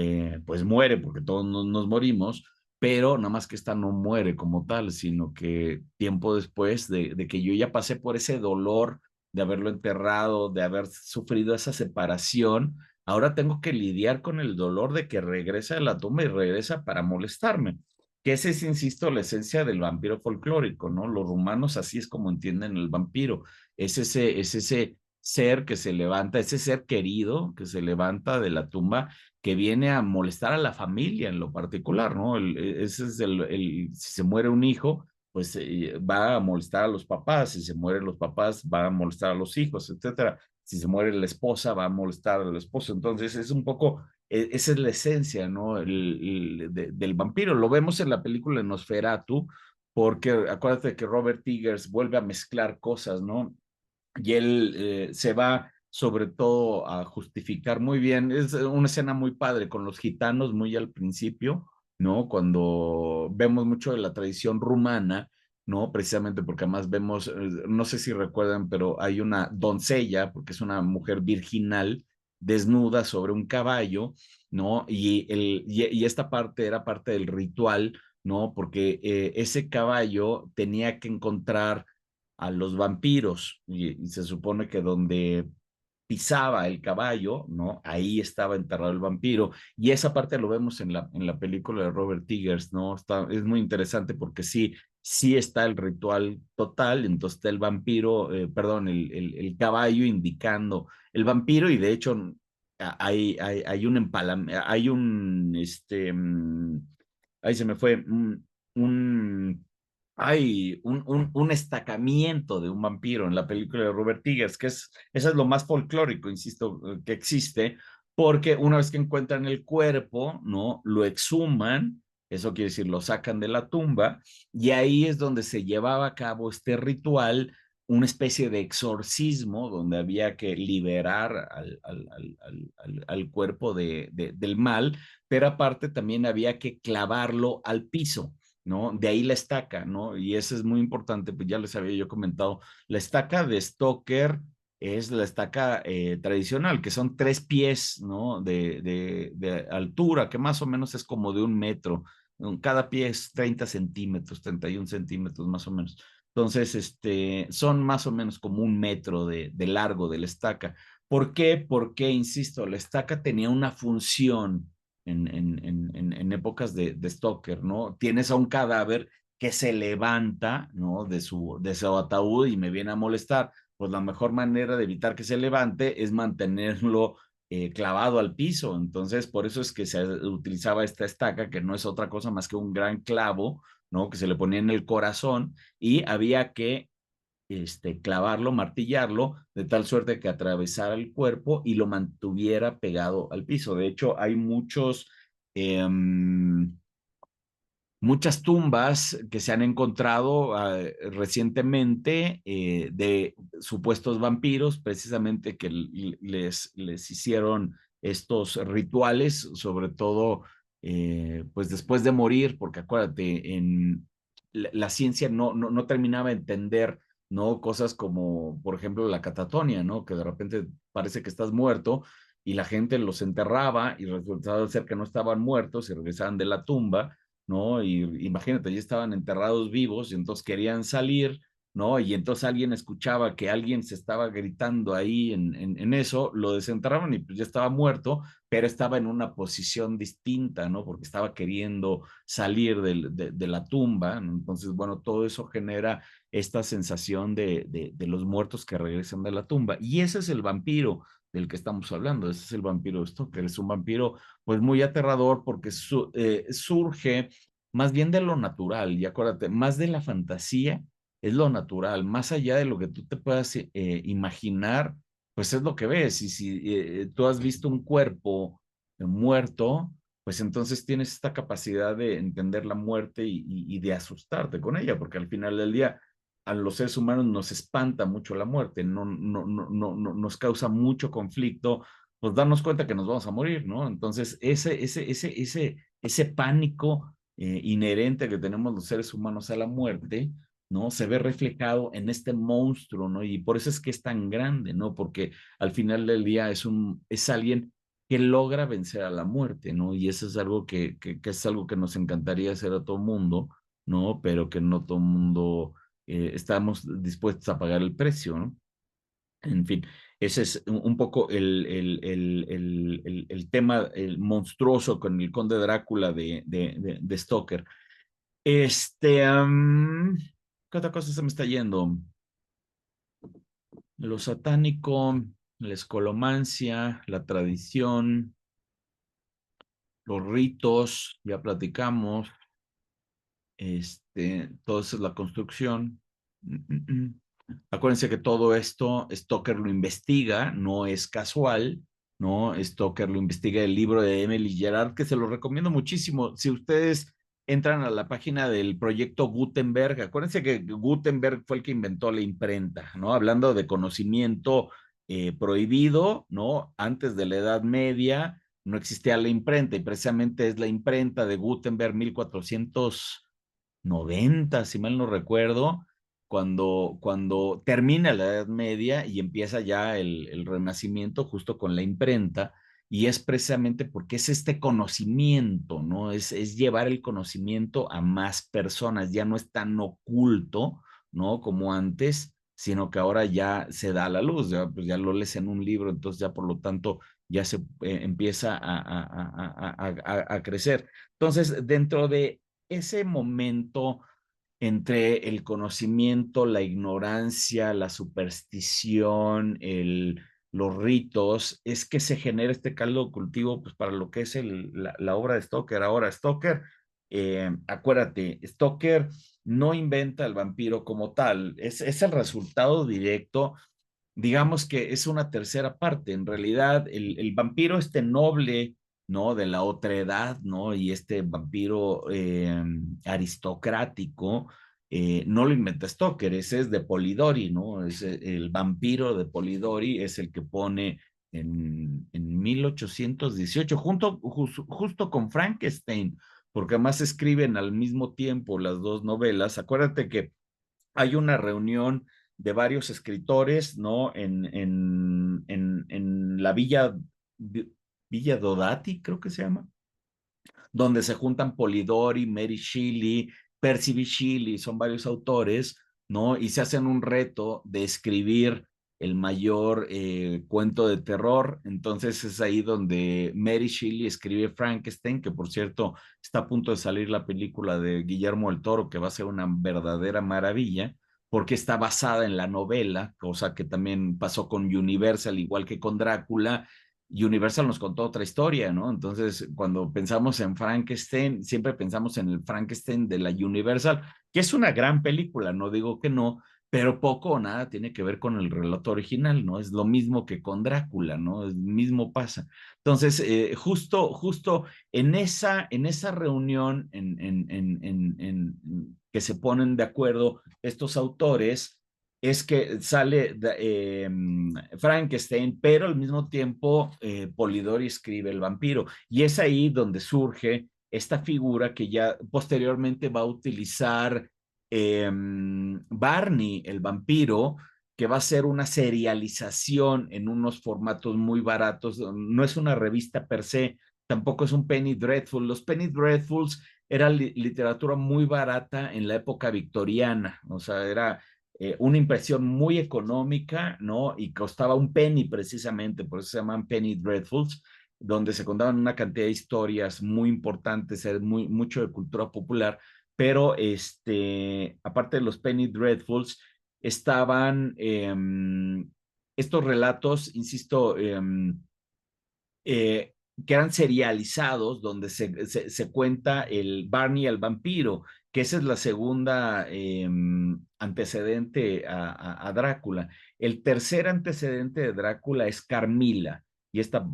pues muere porque todos nos morimos, pero nada más que esta no muere como tal, sino que tiempo después de que yo ya pasé por ese dolor de haberlo enterrado, de haber sufrido esa separación, ahora tengo que lidiar con el dolor de que regresa de la tumba y regresa para molestarme. Que esa es, insisto, la esencia del vampiro folclórico, ¿no? Los rumanos así es como entienden el vampiro. Es ese ser que se levanta, ese ser querido que se levanta de la tumba, que viene a molestar a la familia en lo particular, ¿no? Ese es si se muere un hijo, pues va a molestar a los papás, si se mueren los papás, va a molestar a los hijos, etcétera. Si se muere la esposa, va a molestar al esposo. Entonces es un poco esa es la esencia, ¿no? Del vampiro. Lo vemos en la película Nosferatu, porque acuérdate que Robert Eggers vuelve a mezclar cosas, ¿no? Y él se va sobre todo a justificar muy bien. Es una escena muy padre con los gitanos muy al principio, ¿no? Cuando vemos mucho de la tradición rumana, ¿no? Precisamente porque además vemos, no sé si recuerdan, pero hay una doncella, porque es una mujer virginal, desnuda sobre un caballo, ¿no? Y esta parte era parte del ritual, ¿no? Porque ese caballo tenía que encontrar a los vampiros y se supone que donde pisaba el caballo, ¿no? Ahí estaba enterrado el vampiro. Y esa parte lo vemos en la película de Robert Eggers, ¿no? Es muy interesante porque sí está el ritual total, entonces está el vampiro, perdón, el caballo indicando el vampiro y de hecho hay un hay ahí se me fue, un hay un estacamiento de un vampiro en la película de Robert Eggers, eso es lo más folclórico, insisto, que existe, porque una vez que encuentran el cuerpo, ¿no? Lo exhuman, eso quiere decir, lo sacan de la tumba, y ahí es donde se llevaba a cabo este ritual, una especie de exorcismo, donde había que liberar al cuerpo del mal, pero aparte también había que clavarlo al piso. ¿No? De ahí la estaca, ¿no? Y eso es muy importante, pues ya les había yo comentado, la estaca de Stoker es la estaca tradicional, que son 3 pies, ¿no? De altura, que más o menos es como de 1 metro. Cada pie es 30 centímetros, 31 centímetros más o menos. Entonces, son más o menos como 1 metro de largo de la estaca. ¿Por qué? Porque, insisto, la estaca tenía una función en épocas de Stoker, ¿no? Tienes a un cadáver que se levanta, ¿no? De su ataúd y me viene a molestar. Pues la mejor manera de evitar que se levante es mantenerlo clavado al piso. Entonces, por eso es que se utilizaba esta estaca, que no es otra cosa más que un gran clavo, ¿no? Que se le ponía en el corazón y había que clavarlo, martillarlo, de tal suerte que atravesara el cuerpo y lo mantuviera pegado al piso. De hecho, hay eh, muchas tumbas que se han encontrado recientemente de supuestos vampiros, precisamente que les hicieron estos rituales, sobre todo pues después de morir, porque acuérdate, la ciencia no terminaba de entender, ¿no? Cosas como, por ejemplo, la catatonia, ¿no? Que de repente parece que estás muerto y la gente los enterraba y resultaba ser que no estaban muertos y regresaban de la tumba, ¿no? Y imagínate, ya estaban enterrados vivos y entonces querían salir, ¿no? Y entonces alguien escuchaba que alguien se estaba gritando ahí en eso, lo desenterraban y pues ya estaba muerto, pero estaba en una posición distinta, ¿no? Porque estaba queriendo salir de la tumba, ¿no? Entonces, bueno, todo eso genera esta sensación de los muertos que regresan de la tumba. Y ese es el vampiro del que estamos hablando, ese es el vampiro de Stoker, es un vampiro pues muy aterrador porque surge más bien de lo natural, y acuérdate, más de la fantasía es lo natural, más allá de lo que tú te puedas imaginar, pues es lo que ves, y si tú has visto un cuerpo muerto, pues entonces tienes esta capacidad de entender la muerte y de asustarte con ella, porque al final del día a los seres humanos nos espanta mucho la muerte, no nos causa mucho conflicto, pues darnos cuenta que nos vamos a morir, ¿no? Entonces, ese pánico inherente que tenemos los seres humanos a la muerte, ¿no? Se ve reflejado en este monstruo, ¿no? Y por eso es que es tan grande, ¿no? Porque al final del día es alguien que logra vencer a la muerte, ¿no? Y eso es algo que es algo que nos encantaría hacer a todo mundo, ¿no? Pero que no todo mundo estamos dispuestos a pagar el precio, ¿no? En fin, ese es un poco el tema el monstruoso con el Conde Drácula de Stoker. ¿Qué otra cosa se me está yendo? Lo satánico, la escolomancia, la tradición, los ritos, ya platicamos, todo eso es la construcción. Acuérdense que todo esto Stoker lo investiga, no es casual, ¿no? Stoker lo investiga el libro de Emily Gerard, que se lo recomiendo muchísimo. Si ustedes entran a la página del proyecto Gutenberg, acuérdense que Gutenberg fue el que inventó la imprenta, ¿no? Hablando de conocimiento prohibido, ¿no? Antes de la Edad Media no existía la imprenta y precisamente es la imprenta de Gutenberg 1490, si mal no recuerdo, cuando termina la Edad Media y empieza ya el Renacimiento justo con la imprenta, y es precisamente porque es este conocimiento, ¿no? Es llevar el conocimiento a más personas, ya no es tan oculto, ¿no? Como antes, sino que ahora ya se da a la luz, ya, pues ya lo lees en un libro, entonces ya por lo tanto ya se empieza a crecer. Entonces, dentro de ese momento entre el conocimiento, la ignorancia, la superstición, los ritos, es que se genera este caldo de cultivo pues, para lo que es la obra de Stoker. Ahora, Stoker, acuérdate, Stoker no inventa el vampiro como tal, es el resultado directo, digamos que es una tercera parte. En realidad, el vampiro, este noble, ¿no? De la otra edad, ¿no? Y este vampiro aristocrático, no lo inventa Stoker, ese es de Polidori, ¿no? Es el vampiro de Polidori, es el que pone en 1818, justo con Frankenstein, porque además escriben al mismo tiempo las dos novelas. Acuérdate que hay una reunión de varios escritores, ¿no? En la Villa Dodati, creo que se llama, donde se juntan Polidori, Mary Shelley, Percy B. Shelley, son varios autores, ¿no? Y se hacen un reto de escribir el mayor cuento de terror. Entonces es ahí donde Mary Shelley escribe Frankenstein, que por cierto está a punto de salir la película de Guillermo del Toro, que va a ser una verdadera maravilla, porque está basada en la novela, cosa que también pasó con Universal, igual que con Drácula. Universal nos contó otra historia, ¿no? Entonces, cuando pensamos en Frankenstein, siempre pensamos en el Frankenstein de la Universal, que es una gran película, no digo que no, pero poco o nada tiene que ver con el relato original, ¿no? Es lo mismo que con Drácula, ¿no? Es mismo pasa. Entonces, justo en esa reunión que se ponen de acuerdo estos autores, es que sale Frankenstein, pero al mismo tiempo Polidori escribe El vampiro. Y es ahí donde surge esta figura que ya posteriormente va a utilizar Barney, el vampiro, que va a ser una serialización en unos formatos muy baratos. No es una revista per se, tampoco es un Penny Dreadful. Los Penny Dreadfuls era literatura muy barata en la época victoriana, o sea, era una impresión muy económica, ¿no? Y costaba un penny precisamente, por eso se llaman Penny Dreadfuls, donde se contaban una cantidad de historias muy importantes, mucho de cultura popular, pero aparte de los Penny Dreadfuls, estaban estos relatos, insisto, que eran serializados, donde se cuenta el Barney el vampiro, que esa es la segunda antecedente a Drácula. El tercer antecedente de Drácula es Carmila, y esta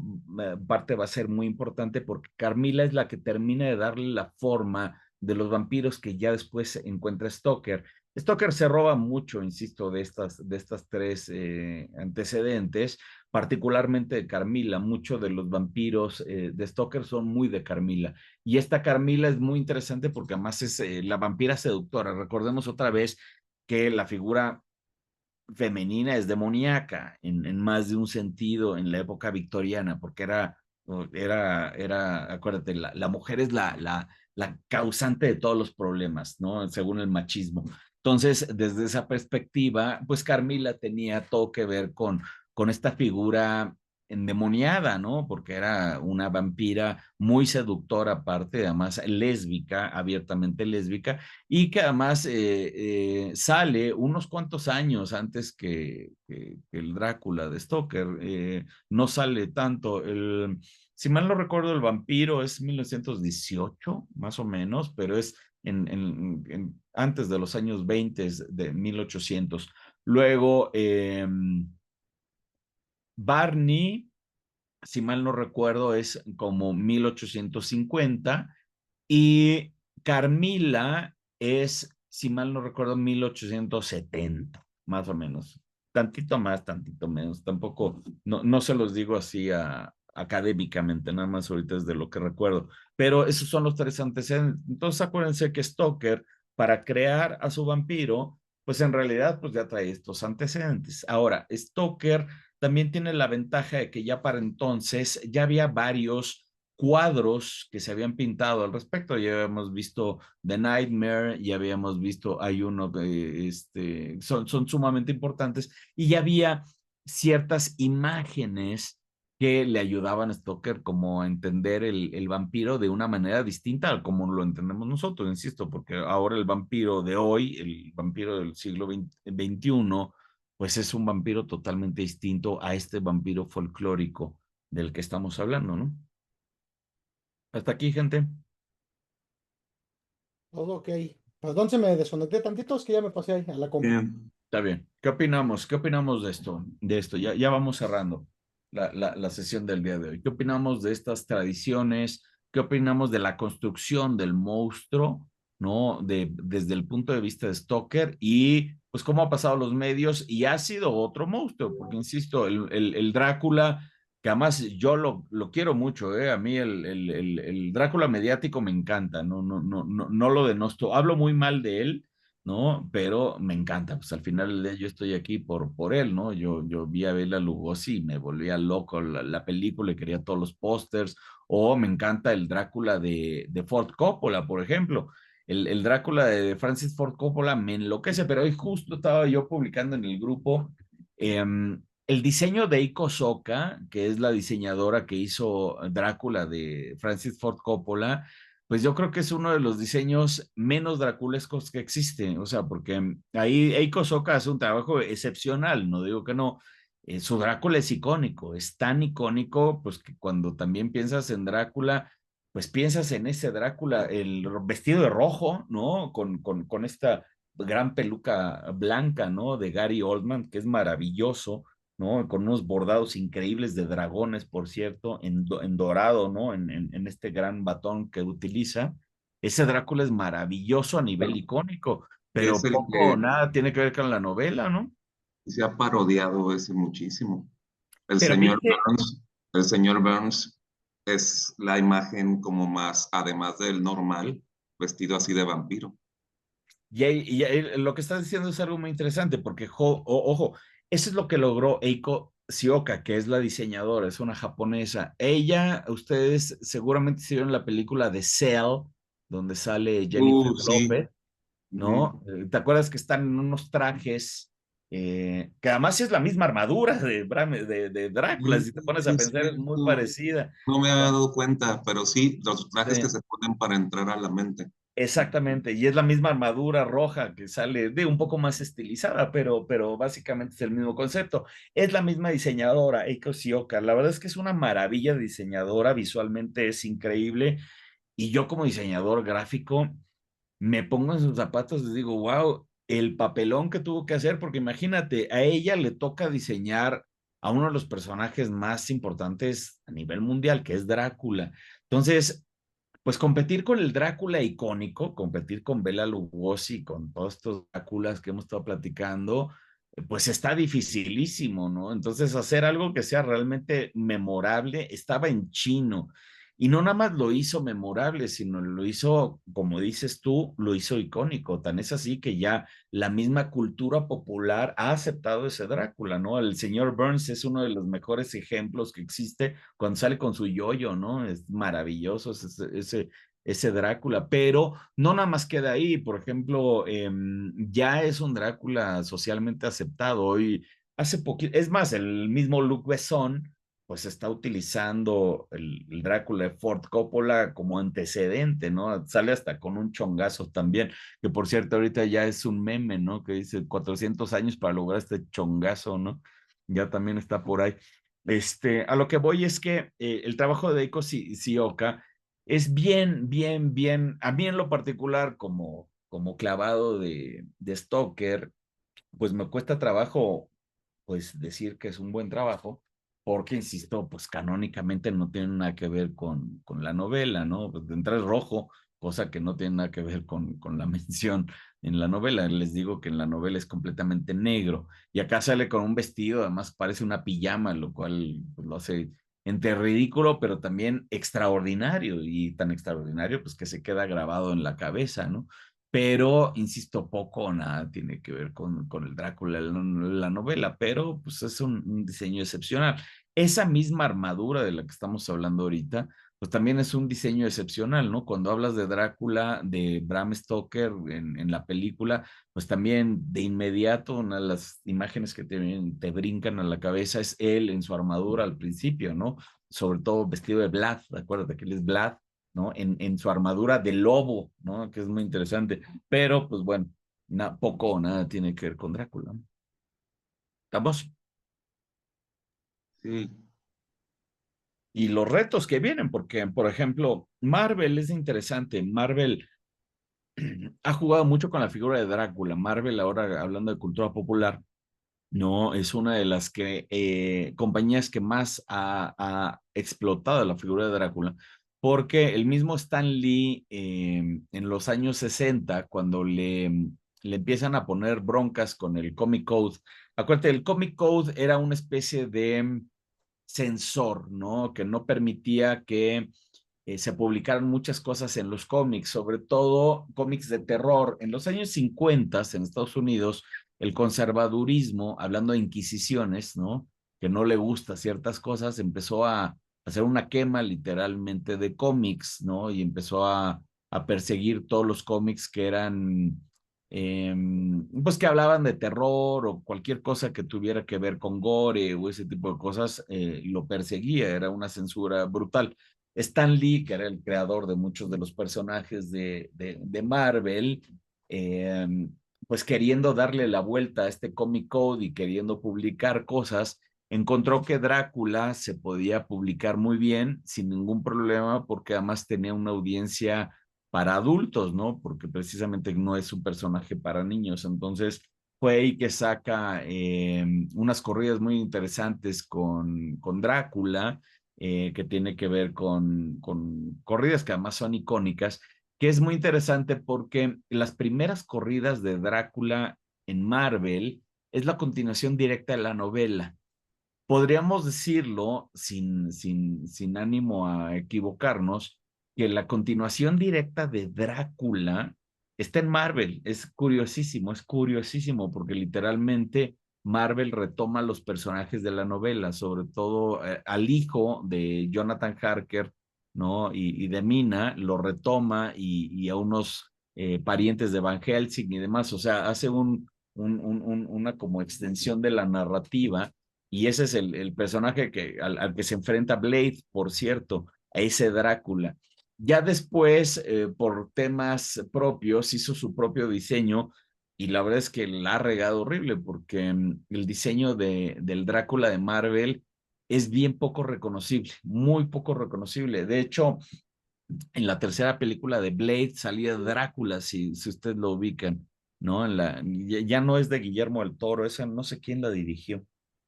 parte va a ser muy importante porque Carmila es la que termina de darle la forma de los vampiros que ya después encuentra Stoker. Stoker se roba mucho, insisto, de estas tres antecedentes, particularmente de Carmila. Muchos de los vampiros de Stoker son muy de Carmila. Y esta Carmila es muy interesante porque además es la vampira seductora. Recordemos otra vez que la figura femenina es demoníaca en más de un sentido en la época victoriana, porque acuérdate, la mujer es la causante de todos los problemas, ¿no? Según el machismo. Entonces, desde esa perspectiva, pues Carmila tenía todo que ver con esta figura endemoniada, ¿no? Porque era una vampira muy seductora, aparte, además lésbica, abiertamente lésbica, y que además sale unos cuantos años antes que el Drácula de Stoker. No sale tanto. Si mal no recuerdo, el vampiro es 1918, más o menos, pero es antes de los años 20 de 1800. Luego, Barney, si mal no recuerdo, es como 1850 y Carmila es, si mal no recuerdo, 1870, más o menos. Tantito más, tantito menos. Tampoco, no se los digo así académicamente, nada más ahorita es de lo que recuerdo. Pero esos son los tres antecedentes. Entonces acuérdense que Stoker, para crear a su vampiro, pues en realidad pues ya trae estos antecedentes. Ahora, Stoker también tiene la ventaja de que ya para entonces ya había varios cuadros que se habían pintado al respecto. Ya habíamos visto The Nightmare, ya habíamos visto, hay uno que son sumamente importantes, y ya había ciertas imágenes que le ayudaban a Stoker como a entender el vampiro de una manera distinta a como lo entendemos nosotros, insisto, porque ahora el vampiro de hoy, el vampiro del siglo XXI, pues es un vampiro totalmente distinto a este vampiro folclórico del que estamos hablando, ¿no? Hasta aquí, gente. Todo ok. Perdón, se me desconecté tantito, es que ya me pasé ahí a la compu. Bien. Está bien. ¿Qué opinamos? ¿Qué opinamos de esto? De esto. Ya vamos cerrando la sesión del día de hoy. ¿Qué opinamos de estas tradiciones? ¿Qué opinamos de la construcción del monstruo, ¿no? Desde el punto de vista de Stoker y pues cómo ha pasado los medios y ha sido otro monstruo, porque insisto, el Drácula, que además yo lo quiero mucho, ¿eh? A mí el Drácula mediático me encanta, no lo denosto. Hablo muy mal de él, ¿no? Pero me encanta, pues al final del día yo estoy aquí por él, ¿no? Yo vi a Bela Lugosi y me volvía loco la película y quería todos los pósters, o me encanta el Drácula de Ford Coppola, por ejemplo. El Drácula de Francis Ford Coppola me enloquece, pero hoy justo estaba yo publicando en el grupo el diseño de Eiko Soka, que es la diseñadora que hizo Drácula de Francis Ford Coppola, pues yo creo que es uno de los diseños menos draculescos que existen, o sea, porque ahí Eiko Soka hace un trabajo excepcional, no digo que no. Su Drácula es icónico, es tan icónico, pues que cuando también piensas en Drácula, pues piensas en ese Drácula, el vestido de rojo, ¿no? Con esta gran peluca blanca, ¿no? De Gary Oldman, que es maravilloso, ¿no? Con unos bordados increíbles de dragones, por cierto, en dorado, ¿no? En este gran batón que utiliza. Ese Drácula es maravilloso a nivel icónico, pero Es el poco o que nada tiene que ver con la novela, ¿no? se ha parodiado ese muchísimo. El Pero señor viste, El señor Burns es la imagen como más, además del normal, vestido así de vampiro. lo que estás diciendo es algo muy interesante, porque, ojo, eso es lo que logró Eiko Shioka, que es la diseñadora, es una japonesa. Ella, ustedes seguramente se vieron la película de Cell, donde sale Jennifer Sí. López, ¿no? ¿Te acuerdas que están en unos trajes que además es la misma armadura de Drácula? Si te pones Sí, a es pensar, es muy cierto. parecida. No me había ¿No? dado cuenta, pero sí, los trajes que Sí. se ponen para entrar a la mente. Exactamente, y es la misma armadura roja que sale de un poco más estilizada, pero básicamente es el mismo concepto. Es la misma diseñadora, Eiko Shioka. La verdad es que es una maravilla de diseñadora, visualmente es increíble. Y yo como diseñador gráfico me pongo en sus zapatos y digo, wow, el papelón que tuvo que hacer, porque imagínate, a ella le toca diseñar a uno de los personajes más importantes a nivel mundial, que es Drácula. Entonces, pues competir con el Drácula icónico, competir con Bela Lugosi, con todos estos Dráculas que hemos estado platicando, pues está dificilísimo, ¿no? Entonces, hacer algo que sea realmente memorable, estaba en chino. Y no nada más lo hizo memorable, sino lo hizo, como dices tú, lo hizo icónico. Tan es así que ya la misma cultura popular ha aceptado ese Drácula, ¿no? El señor Burns es uno de los mejores ejemplos que existe cuando sale con su yoyo, ¿no? Es maravilloso ese Drácula, pero no nada más queda ahí. Por ejemplo, ya es un Drácula socialmente aceptado. Hoy, hace poquito, es más, el mismo Luc Besson pues está utilizando el Drácula de Ford Coppola como antecedente, ¿no? Sale hasta con un chongazo también, que por cierto ahorita ya es un meme, ¿no? Que dice 400 años para lograr este chongazo, ¿no? Ya también está por ahí. A lo que voy es que el trabajo de Eiko Shioka es bien, a mí en lo particular como clavado de Stoker, pues me cuesta trabajo pues decir que es un buen trabajo, porque, insisto, pues canónicamente no tiene nada que ver con la novela, ¿no? Pues de entrada es rojo, cosa que no tiene nada que ver con la mención en la novela. Les digo que en la novela es completamente negro, y acá sale con un vestido, además parece una pijama, lo cual pues, lo hace entre ridículo, pero también extraordinario, y tan extraordinario pues que se queda grabado en la cabeza, ¿no? pero insisto, poco o nada tiene que ver con el Drácula, la novela, pero pues es un diseño excepcional. Esa misma armadura de la que estamos hablando ahorita, pues también es un diseño excepcional, ¿no? Cuando hablas de Drácula, de Bram Stoker en la película, pues también de inmediato una de las imágenes que te brincan a la cabeza es él en su armadura al principio, ¿no? Sobre todo vestido de Vlad, acuérdate que él es Vlad, ¿no? En su armadura de lobo, ¿no? Que es muy interesante, pero pues bueno, poco o nada tiene que ver con Drácula. ¿Estamos? Sí, Y los retos que vienen, porque, por ejemplo, Marvel es interesante. Marvel ha jugado mucho con la figura de Drácula. Marvel, ahora hablando de cultura popular, no es una de las compañías que más ha explotado la figura de Drácula, porque el mismo Stan Lee en los años 60, cuando le empiezan a poner broncas con el Comic Code, acuérdate, el Comic Code era una especie de censor, ¿no? Que no permitía que se publicaron muchas cosas en los cómics, sobre todo cómics de terror. En los años 50 en Estados Unidos, el conservadurismo, hablando de inquisiciones, ¿no? Que no le gusta ciertas cosas, empezó a hacer una quema literalmente de cómics, ¿no? Y empezó a perseguir todos los cómics que eran, pues que hablaban de terror o cualquier cosa que tuviera que ver con gore o ese tipo de cosas, lo perseguía, era una censura brutal. Stan Lee, que era el creador de muchos de los personajes de Marvel, eh, pues queriendo darle la vuelta a este Comic Code y queriendo publicar cosas, encontró que Drácula se podía publicar muy bien, sin ningún problema, porque además tenía una audiencia para adultos, ¿no? Porque precisamente no es un personaje para niños. Entonces, fue ahí que saca unas corridas muy interesantes con Drácula, que tiene que ver con corridas que además son icónicas, que es muy interesante porque las primeras corridas de Drácula en Marvel es la continuación directa de la novela. Podríamos decirlo sin ánimo a equivocarnos, que la continuación directa de Drácula está en Marvel. Es curiosísimo, porque literalmente Marvel retoma los personajes de la novela, sobre todo al hijo de Jonathan Harker, ¿no? Y de Mina, lo retoma y a unos parientes de Van Helsing y demás, o sea, hace una como extensión de la narrativa y ese es el personaje al que se enfrenta Blade, por cierto, a ese Drácula. Ya después, por temas propios, hizo su propio diseño y la verdad es que la ha regado horrible porque el diseño del Drácula de Marvel es bien poco reconocible, muy poco reconocible. De hecho, en la tercera película de Blade salía Drácula, si ustedes lo ubican, ¿no? Ya no es de Guillermo del Toro, esa no sé quién la dirigió,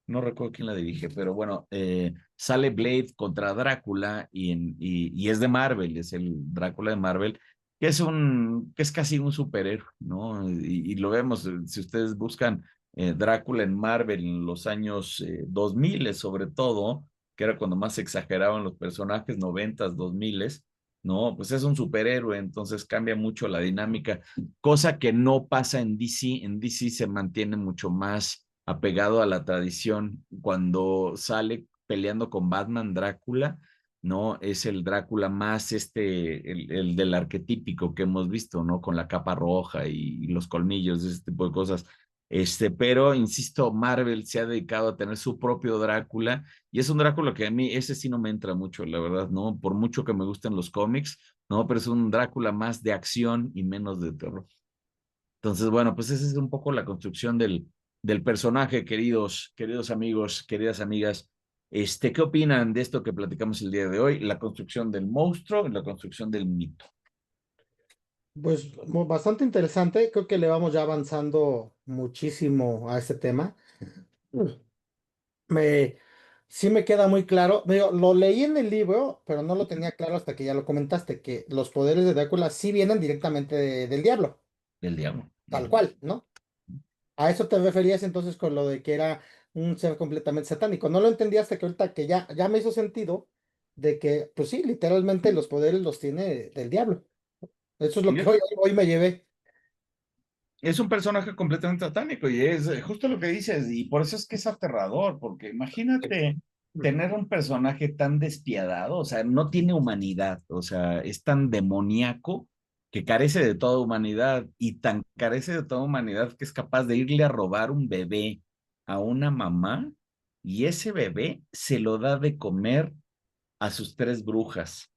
no recuerdo quién la dirige, pero bueno, sale Blade contra Drácula y es de Marvel, es el Drácula de Marvel, que es casi un superhéroe, ¿no? Y lo vemos, si ustedes buscan Drácula en Marvel en los años 2000 sobre todo, que era cuando más se exageraban los personajes, 90s, 2000s, ¿no? Pues es un superhéroe, entonces cambia mucho la dinámica, cosa que no pasa en DC. En DC se mantiene mucho más apegado a la tradición. Cuando sale peleando con Batman, Drácula, ¿no? Es el Drácula más el del arquetípico que hemos visto, ¿no? Con la capa roja y los colmillos, ese tipo de cosas. Pero insisto, Marvel se ha dedicado a tener su propio Drácula y es un Drácula que a mí, ese sí no me entra mucho, la verdad, ¿no? Por mucho que me gusten los cómics, ¿no? Pero es un Drácula más de acción y menos de terror. Entonces, bueno, pues esa es un poco la construcción del personaje, queridos amigos, queridas amigas. ¿Qué opinan de esto que platicamos el día de hoy? La construcción del monstruo y la construcción del mito. Pues bastante interesante, creo que le vamos ya avanzando muchísimo a este tema. Mm. Me, sí me queda muy claro, digo, lo leí en el libro, pero no lo tenía claro hasta que ya lo comentaste, que los poderes de Drácula sí vienen directamente del diablo, Del diablo. tal cual, ¿no? A eso te referías entonces con lo de que era un ser completamente satánico. No lo entendí hasta que ahorita que ya me hizo sentido de que, pues sí, literalmente los poderes los tiene del diablo. Eso es lo que hoy me llevé. Es un personaje completamente satánico y es justo lo que dices, y por eso es que es aterrador, porque imagínate tener un personaje tan despiadado, o sea, no tiene humanidad, o sea, es tan demoníaco que carece de toda humanidad y tan carece de toda humanidad que es capaz de irle a robar un bebé a una mamá y ese bebé se lo da de comer a sus tres brujas.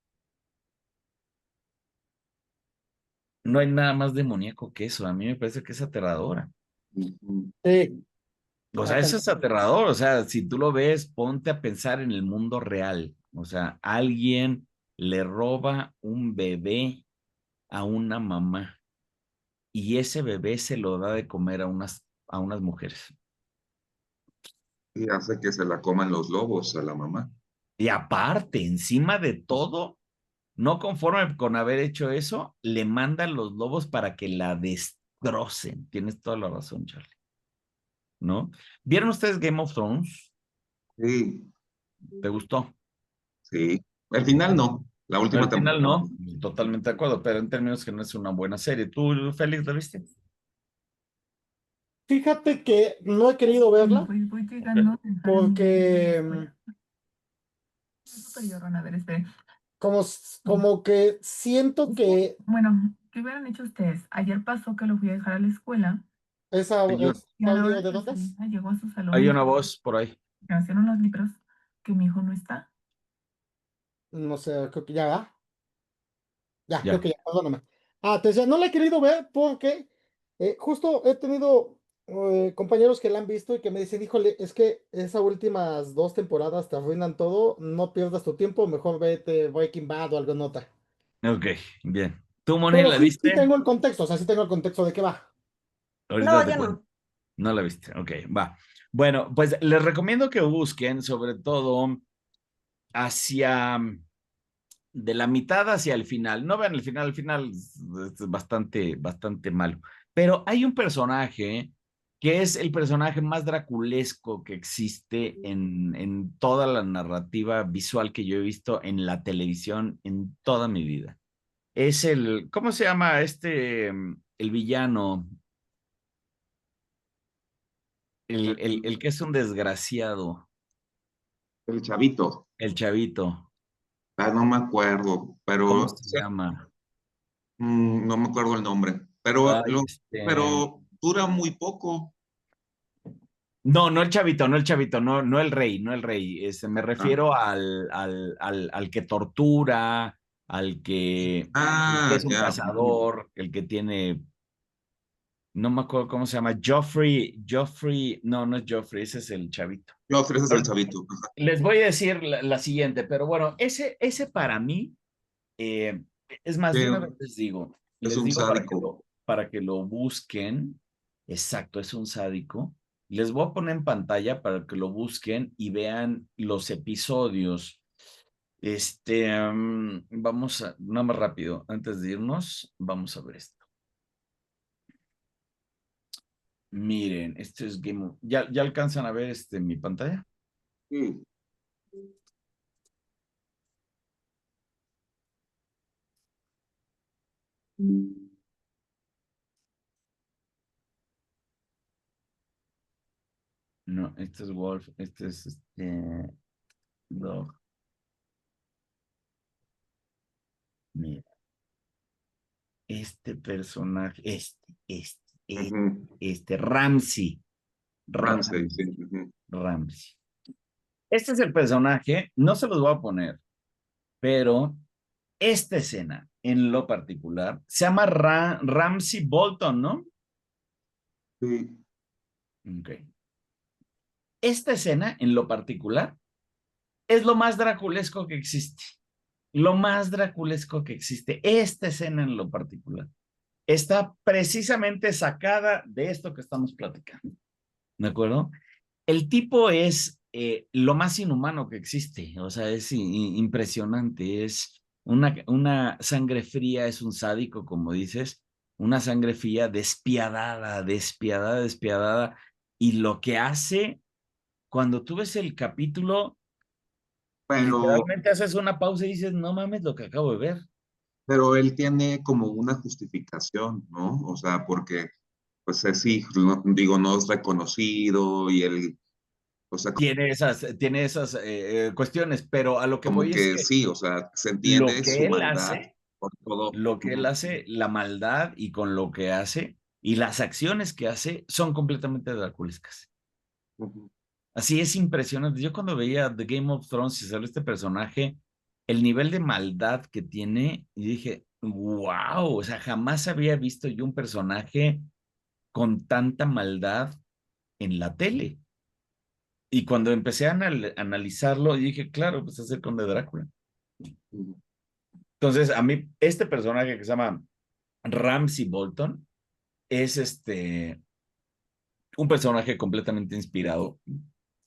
No hay nada más demoníaco que eso, a mí me parece que es aterradora. Ujú. Sí, O sea, eso es aterrador. O sea, si tú lo ves, ponte a pensar en el mundo real. O sea, alguien le roba un bebé a una mamá y ese bebé se lo da de comer a unas mujeres. Y hace que se la coman los lobos a la mamá. Y aparte, encima de todo, no conforme con haber hecho eso, le mandan los lobos para que la destrocen. Tienes toda la razón, Charlie. ¿No? ¿Vieron ustedes Game of Thrones? Sí, ¿Te gustó? sí. El final no, la última Al final temporada. no, totalmente de acuerdo, pero en términos que no es una buena serie. ¿Tú, Félix, la viste? fíjate que no he querido verla Voy llegando. porque Superior, a ver, espere. como que siento que Bueno, ¿qué hubieran hecho ustedes? Ayer pasó que lo fui a dejar a la escuela Hay, un- ese y a la audio hora de de dónde es. salida llegó a su salón hay y una voz por ahí. me hicieron los libros que mi hijo no está. No sé, creo que ya va. Ya, creo Ya. que ya, perdóname. Te decía, no la he querido ver porque justo he tenido compañeros que la han visto y que me dicen, híjole, es que esas últimas dos temporadas te arruinan todo, no pierdas tu tiempo, mejor vete Breaking Bad o algo en otra. Ok, bien. ¿Tú, Moni, Pero la sí viste? tengo el contexto, o sea, sí tengo el contexto de qué va. Ahorita No, te yo cuento. no. No la viste. Ok, va. Bueno, pues les recomiendo que busquen, sobre todo hacia de la mitad hacia el final. No vean el final es bastante, bastante malo. Pero hay un personaje que es el personaje más draculesco que existe en toda la narrativa visual que yo he visto en la televisión en toda mi vida. Es ¿cómo se llama el villano? El que es un desgraciado, El chavito. el chavito. No me acuerdo, ¿Cómo pero se llama? no me acuerdo el nombre. Ay, Pero dura muy poco. No, no el chavito, no el chavito, no, no el rey, no el rey. Me Ah, refiero al que tortura, el que es un ya. cazador, el que tiene, no me acuerdo cómo se llama, Joffrey, no, no es Joffrey, ese es el chavito. Yo ofreces el Bueno, chavito. Ajá. les voy a decir la siguiente, pero bueno, ese para mí, eh, es más, de una vez Que es les un digo sádico. para que lo busquen. Exacto, es un sádico. Les voy a poner en pantalla para que lo busquen y vean los episodios. Vamos a, nada más rápido, antes de irnos, vamos a ver esto. Miren, esto es ¿Ya alcanzan a ver mi pantalla? Sí. No, este es Wolf, este es Dog. Mira, este personaje, Ujú. Ramsey. Ramsey, Ramsey. sí. Ujú. Ramsey. Este es el personaje, no se los voy a poner, pero esta escena en lo particular se llama Ramsey Bolton, ¿no? Sí. Ok. Esta escena en lo particular es lo más draculesco que existe. Lo más draculesco que existe. Esta escena en lo particular está precisamente sacada de esto que estamos platicando. ¿De acuerdo? El tipo es lo más inhumano que existe, o sea, es impresionante, es una sangre fría, es un sádico, como dices, una sangre fría despiadada, despiadada, despiadada, y lo que hace, cuando tú ves el capítulo, Pero, literalmente haces una pausa y dices, no mames lo que acabo de ver. pero él tiene como una justificación, ¿no? O sea, porque pues es hijo, digo, no es reconocido y él, o sea, Tiene esas cuestiones, pero a lo que como voy es que que sí, o sea, se lo entiende que su él maldad hace, por todo. la maldad y con lo que hace y las acciones que hace son completamente draculescas. Ujú. Así es impresionante. Yo cuando veía The Game of Thrones y salió este personaje, el nivel de maldad que tiene, y dije, wow, o sea, jamás había visto yo un personaje con tanta maldad en la tele. Y cuando empecé a analizarlo, dije, claro, pues es el Conde Drácula. Ujú. Entonces, a mí, este personaje que se llama Ramsay Bolton es un personaje completamente inspirado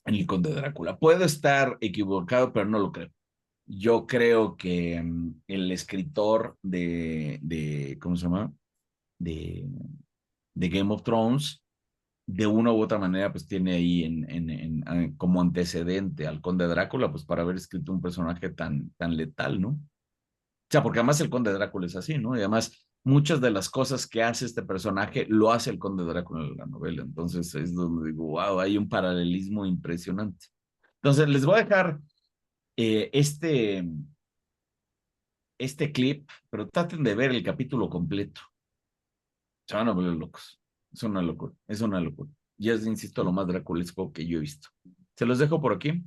en el Conde Drácula. Puedo estar equivocado, pero no lo creo. Yo creo que el escritor ¿cómo se llama? De, de Game of Thrones, de una u otra manera, pues tiene ahí como antecedente al Conde Drácula, pues para haber escrito un personaje tan letal, ¿no? O sea, porque además el Conde Drácula es así, ¿no? Y además muchas de las cosas que hace este personaje lo hace el Conde Drácula en la novela. Entonces es donde digo, wow, hay un paralelismo impresionante. Entonces les voy a dejar eh, este, este clip, pero traten de ver el capítulo completo. Se van a volver locos. Es una locura, es una locura. Ya es, insisto, lo más draculesco que yo he visto. Se los dejo por aquí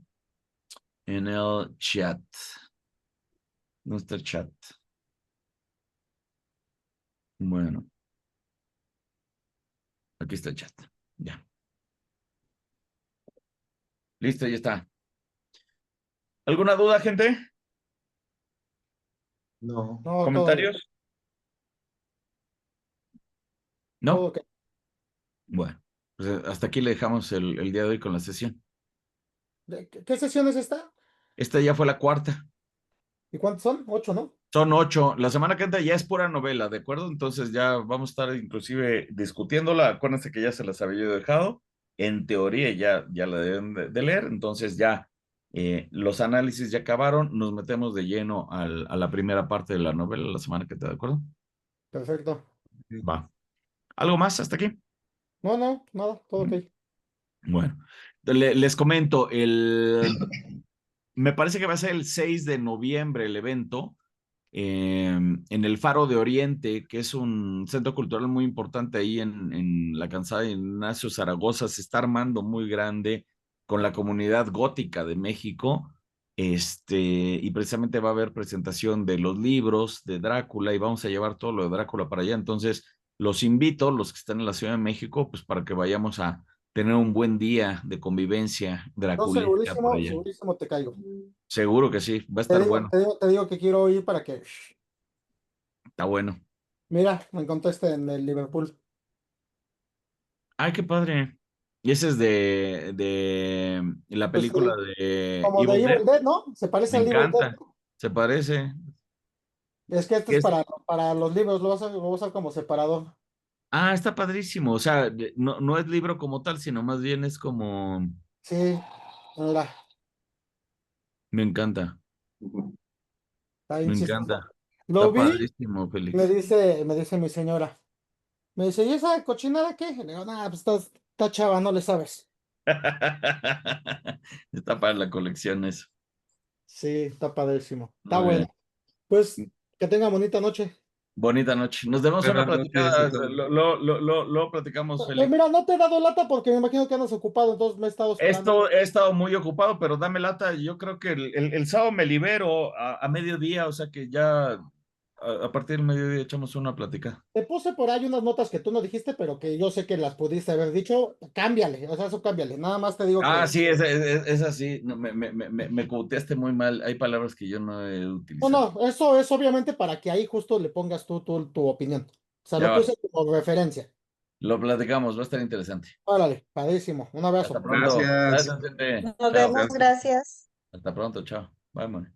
en el chat. Nuestro chat. Bueno, aquí está el chat. Ya. Listo, ya está. ¿Alguna duda, gente? No. No, ¿Comentarios? todo ¿No? ok. Bueno, pues hasta aquí le dejamos el día de hoy con la sesión. ¿Qué sesión es esta? Esta ya fue la cuarta. ¿Y cuántos son? 8, ¿no? Son 8. La semana que entra ya es pura novela, ¿de acuerdo? Entonces ya vamos a estar inclusive discutiéndola. Acuérdense que ya se las había yo dejado. En teoría ya la deben de leer. Entonces ya los análisis ya acabaron. Nos metemos de lleno a la primera parte de la novela la semana que entra, ¿de acuerdo? Perfecto. Va. ¿Algo más hasta aquí? No, no, nada, todo ok. Bueno, les comento, me parece que va a ser el 6 de noviembre el evento en el Faro de Oriente, que es un centro cultural muy importante ahí en la calzada de Ignacio Zaragoza. Se está armando muy grande con la comunidad gótica de México. Y precisamente va a haber presentación de los libros de Drácula y vamos a llevar todo lo de Drácula para allá. Entonces, los invito, los que están en la Ciudad de México, pues para que vayamos a tener un buen día de convivencia No, draculesca por segurísimo, allá. segurísimo te caigo. Seguro que sí, va a Te estar digo, bueno. te digo, te digo que quiero ir para que. Está bueno. Mira, me encontré en el Liverpool. Ay, qué padre. Y ese es de la Pues película de como de Evil Dead. Evil Dead, ¿no? Se parece Me al Evil Dead. encanta. Se parece. Es que este ¿Qué es es? para los libros, lo voy a usar como separador. Ah, está padrísimo. O sea, no es libro como tal, sino más bien es como. Sí, mira, Me encanta. Ujú. está bien Me chistoso. encanta. Lo Está vi, padrísimo, me Félix. dice, me dice mi señora. Me dice, ¿y esa cochinada qué? Le digo, nada, pues está chava, no le sabes. Está para la colección eso. Sí, está padrísimo. Está Muy bueno. bien. Pues que tenga bonita noche. Bonita noche. Nos vemos en una Buenas noches a platicada. todos. Luego platicamos, Pues Félix. mira, no te he dado lata porque me imagino que andas ocupado, entonces me he estado esperando. He estado muy ocupado, pero dame lata. Yo creo que el sábado me libero a mediodía, o sea que ya a partir del mediodía echamos una plática. Te puse por ahí unas notas que tú no dijiste, pero que yo sé que las pudiste haber dicho. Cámbiale, o sea, eso cámbiale. Nada más te digo Ah, que. sí, es así. No, me cuteaste muy mal. Hay palabras que yo no he No, utilizado. no, eso es obviamente para que ahí justo le pongas tu opinión. O sea, Ya lo va. puse como referencia. Lo platicamos, va a estar interesante. Órale, padrísimo. Un Hasta abrazo. pronto. Gracias. Gracias, gente. Nos Chao. vemos, Gracias. gracias. Hasta pronto, chao. Bye, man.